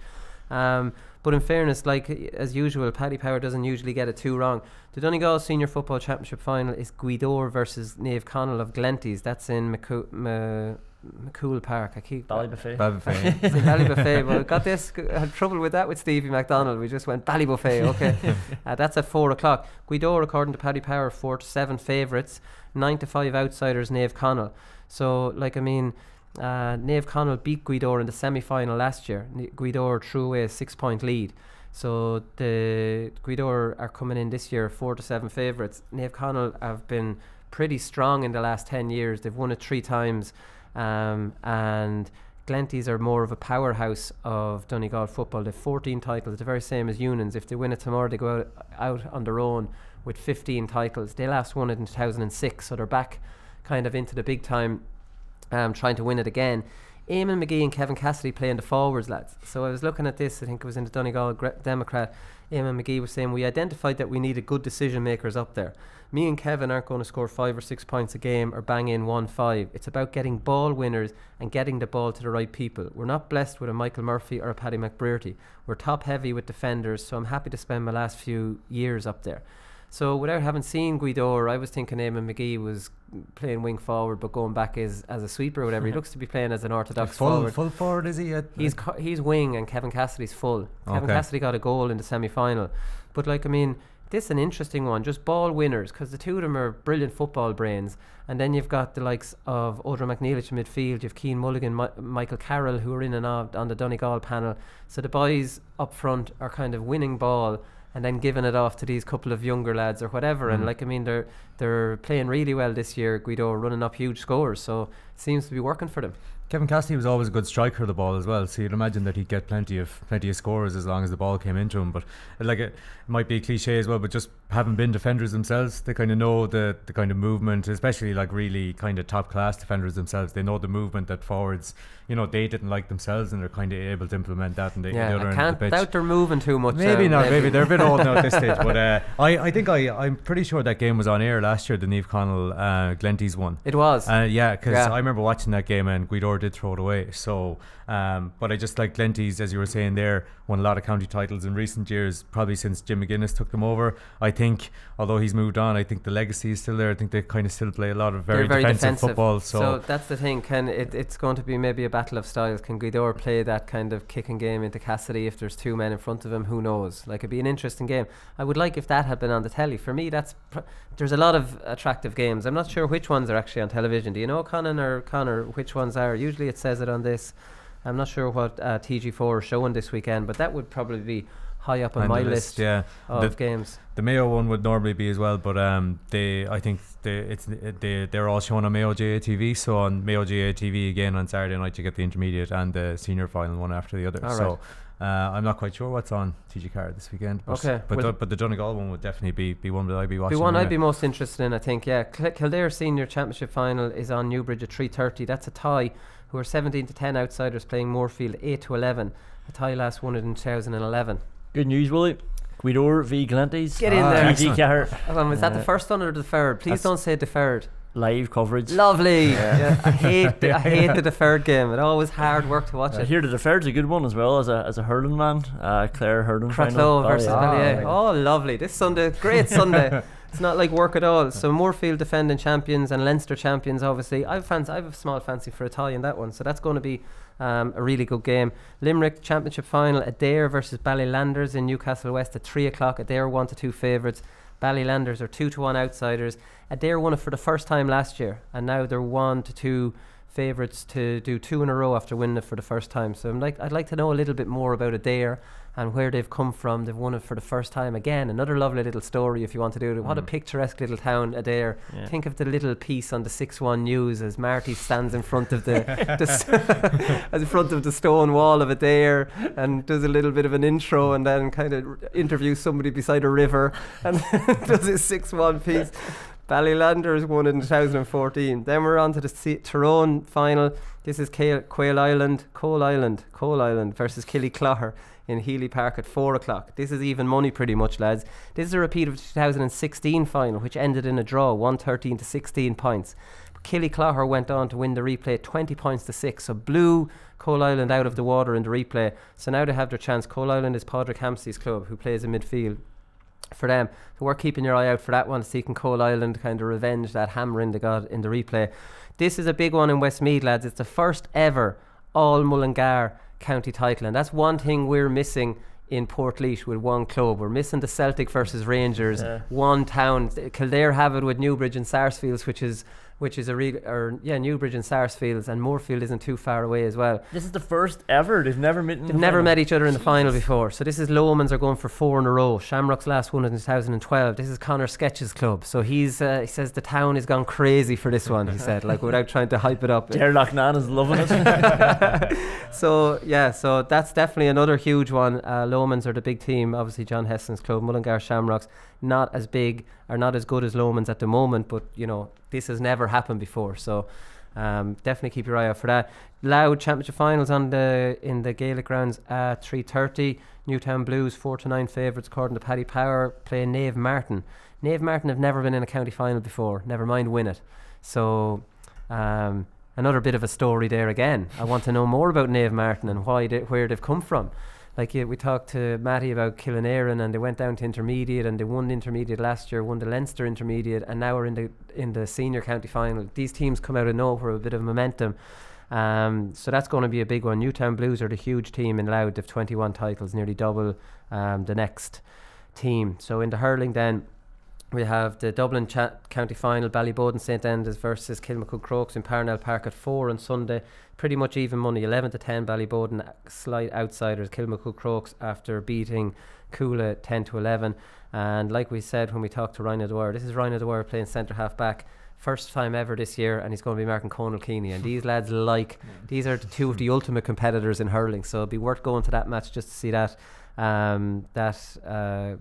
But in fairness, like as usual, Paddy Power doesn't usually get it too wrong. The Donegal Senior Football Championship final is Guidor versus Naomh Conaill of Glenties. That's in McCool Park. Ballybuffet. It's in Ballybuffet. But I had trouble with that with Stevie MacDonald. We just went Ballybuffet. Okay. That's at 4 o'clock. Guidor, according to Paddy Power, 4-7 favourites, 9-5 outsiders. Naomh Conaill. So, like, I mean, Naomh Conaill beat Guidor in the semi-final last year. Guidor threw away a 6-point lead. So the Guidor are coming in this year 4-7 favourites. Naomh Conaill have been pretty strong in the last 10 years. They've won it 3 times. And Glenties are more of a powerhouse of Donegal football. They've 14 titles, the very same as Union's. If they win it tomorrow, they go out on their own with 15 titles. They last won it in 2006, so they're back kind of into the big time, trying to win it again. Eamon McGee and Kevin Cassidy playing the forwards, lads. So I was looking at this, I think it was in the Donegal Democrat. Eamon McGee was saying, we identified that we needed good decision makers up there. Me and Kevin aren't going to score 5 or 6 points a game or bang in 1-5. It's about getting ball winners and getting the ball to the right people. We're not blessed with a Michael Murphy or a Paddy McBrearty. We're top heavy with defenders, so I'm happy to spend my last few years up there. So without having seen Guidor, I was thinking Eamon McGee was playing wing forward but going back as a sweeper or whatever. He looks to be playing as an orthodox forward. Full forward, is he? He's wing, and Kevin Cassidy's full. Kevin Cassidy got a goal in the semi-final. But like, I mean, this is an interesting one, just ball winners, because the two of them are brilliant football brains. And then you've got the likes of Odra McNeilich in midfield, you've Keane Mulligan, Michael Carroll, who are in and out on the Donegal panel. So the boys up front are kind of winning ball and then giving it off to these couple of younger lads or whatever. And like, I mean, they're playing really well this year, Guido, running up huge scores, so it seems to be working for them. Kevin Cassidy was always a good striker of the ball as well, so you'd imagine that he'd get plenty of scores as long as the ball came into him. But like, it might be a cliche as well, but just having been defenders themselves, they kind of know the kind of movement, especially like really kind of top class defenders themselves. They know the movement that forwards, you know, they didn't like themselves, and they're kind of able to implement that. And the other end of the pitch. Doubt they're moving too much. Maybe not. Maybe they're a bit old now at this stage. But I think I'm pretty sure that game was on air last year. The Naomh Conaill Glenties one. It was. Because I remember watching that game, and Guidor did throw it away. So, but I just like Glenties, as you were saying there, won a lot of county titles in recent years, probably since Jim McGuinness took them over. I think, although he's moved on, I think the legacy is still there. I think they kind of still play a lot of very defensive football. So that's the thing. It's going to be maybe a battle of styles. Can Guidor play that kind of kicking game into Cassidy if there's 2 men in front of him? Who knows? Like, it'd be an interesting game. I would like if that had been on the telly. For me, there's a lot of attractive games. I'm not sure which ones are actually on television. Do you know, Conan or Conor, which ones are? Usually it says it on this. I'm not sure what TG4 is showing this weekend, but that would probably be high up on my list of games. The Mayo one would normally be as well, but I think they're all shown on Mayo JOE.ie. So on Mayo JOE.ie again on Saturday night, you get the intermediate and the senior final one after the other. So I'm not quite sure what's on TG Car this weekend. But, but the Donegal one would definitely be one that I'd be watching. The one I'd be most interested in, I think. Yeah, Kildare Senior Championship final is on Newbridge at 3:30. That's a tie. Who are 17-10 outsiders playing Moorfield 8-11. A tie last won it in 2011. Good news, Willie. Guidor v Glenties. Get in there. TG Car. Is that the first one or the third? Please don't say deferred. Live coverage. Lovely. I hate the deferred game. It always hard work to watch it. I hear the deferred's a good one as well as a hurling man. Clare hurling Cratloe versus Ballier. Oh, lovely. This Sunday, great Sunday. It's not like work at all. So Moorfield defending champions and Leinster champions, obviously. I have a small fancy for a tie in that one, so that's going to be a really good game. Limerick Championship final, Adair versus Ballylanders in Newcastle West at 3 o'clock. Adair 1-2 favourites. Ballylanders are 2-1 outsiders. Adair won it for the first time last year, and now they're 1-2 favourites to do 2 in a row after winning it for the first time. So I'd like to know a little bit more about Adair and where they've come from. They've won it for the first time again. Another lovely little story if you want to do it. What a picturesque little town, Adair. Yeah. Think of the little piece on the 6-1 news as Marty stands in front of the in front of the stone wall of Adair and does a little bit of an intro and then kind of interviews somebody beside a river and does his 6-1 piece. Ballylanders won in 2014. Then we're on to the Tyrone final. This is Coal Island versus Killyclogher in Healy Park at 4 o'clock. This is even money pretty much, lads. This is a repeat of the 2016 final, which ended in a draw, 113 to 16 points. Killyclogher went on to win the replay 20-6, so blew Coal Island out of the water in the replay. So now they have their chance. Coal Island is Padraig Hampsey's club, who plays in midfield for them. So we're keeping your eye out for that one, seeking Coal Island kind of revenge that hammering they got in the replay. This is a big one in Westmeath, lads. It's the first ever all Mullingar county title, and that's one thing we're missing in Portlaoise with one club. We're missing the Celtic versus Rangers, one town. Kildare have it with Newbridge and Sarsfields, which is Newbridge and Sarsfields, and Moorfield isn't too far away as well. This is the first ever. They've never met each other in the final before. So this is Lomans are going for 4 in a row. Shamrock's last one in 2012. This is Conor Sketch's club. So he says the town has gone crazy for this one, he said, like without trying to hype it up. Derloch Nan is loving it. So that's definitely another huge one. Lomans are the big team, obviously John Heston's club. Mullingar Shamrocks not as big or not as good as Lomans at the moment, but you know, this has never happened before, so definitely keep your eye out for that. Louth Championship finals in the Gaelic grounds at 3:30. Newtown Blues 4-9 favourites according to Paddy Power, playing Nave Martin. Nave Martin have never been in a county final before, never mind win it. So another bit of a story there again. I want to know more about Nave Martin and where they've come from. Like we talked to Matty about Killenarin, and they went down to intermediate and they won the intermediate last year, won the Leinster intermediate, and now we're in the senior county final. These teams come out of nowhere with a bit of momentum, so that's going to be a big one. Newtown Blues are the huge team in Louth. They've 21 titles, nearly double the next team. So in the hurling then, we have the Dublin county final, Ballyboden St Enda's versus Kilmacud Crokes in Parnell Park at 4 on Sunday. Pretty much even money, 11-10 Ballyboden, slight outsiders. Kilmacud Crokes after beating Coola 10-11. And like we said when we talked to Ryan O'Dwyer, this is Ryan O'Dwyer playing centre half back. First time ever this year, and he's going to be marking Conal Keeney. And these lads these are two of the ultimate competitors in hurling, so it'd be worth going to that match just to see that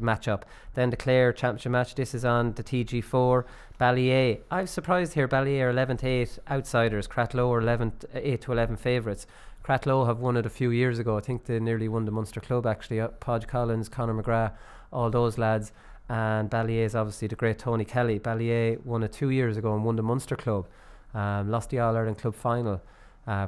matchup. Then the Clare Championship match, this is on the TG4. Ballier, I'm surprised here, Ballier 11-8 outsiders, Cratloe are 8-11 favourites. Cratloe have won it a few years ago. I think they nearly won the Munster Club actually. Podge Collins, Conor McGrath, all those lads. And Ballier is obviously the great Tony Kelly. Ballier won it 2 years ago and won the Munster Club, lost the All-Ireland Club final.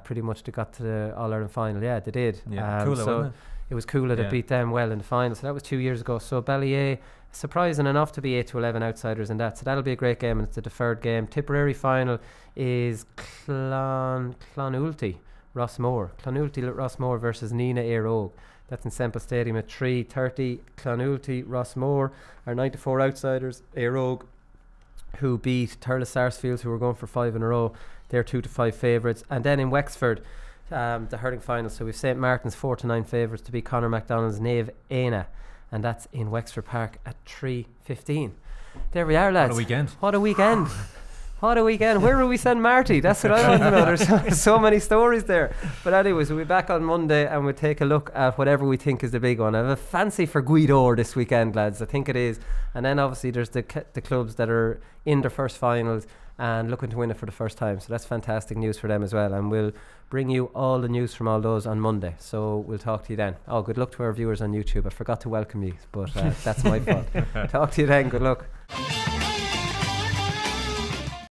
Pretty much they got to the All-Ireland final. Yeah, they did. Coola, it was Coola that beat them well in the final, so that was 2 years ago. So Ballier, surprising enough to be 8-11 outsiders in that, so that'll be a great game, and it's a deferred game. Tipperary final is Clonulty Rossmore versus Nina Éire. That's in Semple Stadium at 3:30. Clonulty Rossmore are 9-4 outsiders. Éire, who beat Turles Sarsfields, who were going for 5 in a row, they're 2-5 favourites. And then in Wexford, the hurling final. So we've St Martin's 4-9 favourites to beat Conor McDonald's Nave Aina, and that's in Wexford Park at 3:15. There we are, lads. What a weekend. What a weekend. What a weekend. Where will we send Marty? That's what I want to know. There's so many stories there. But anyways, we'll be back on Monday and we'll take a look at whatever we think is the big one. I have a fancy for Guidor this weekend, lads. I think it is. And then obviously there's the clubs that are in their first finals and looking to win it for the first time. So that's fantastic news for them as well. And we'll bring you all the news from all those on Monday. So we'll talk to you then. Oh, good luck to our viewers on YouTube. I forgot to welcome you, but that's my fault. Talk to you then. Good luck.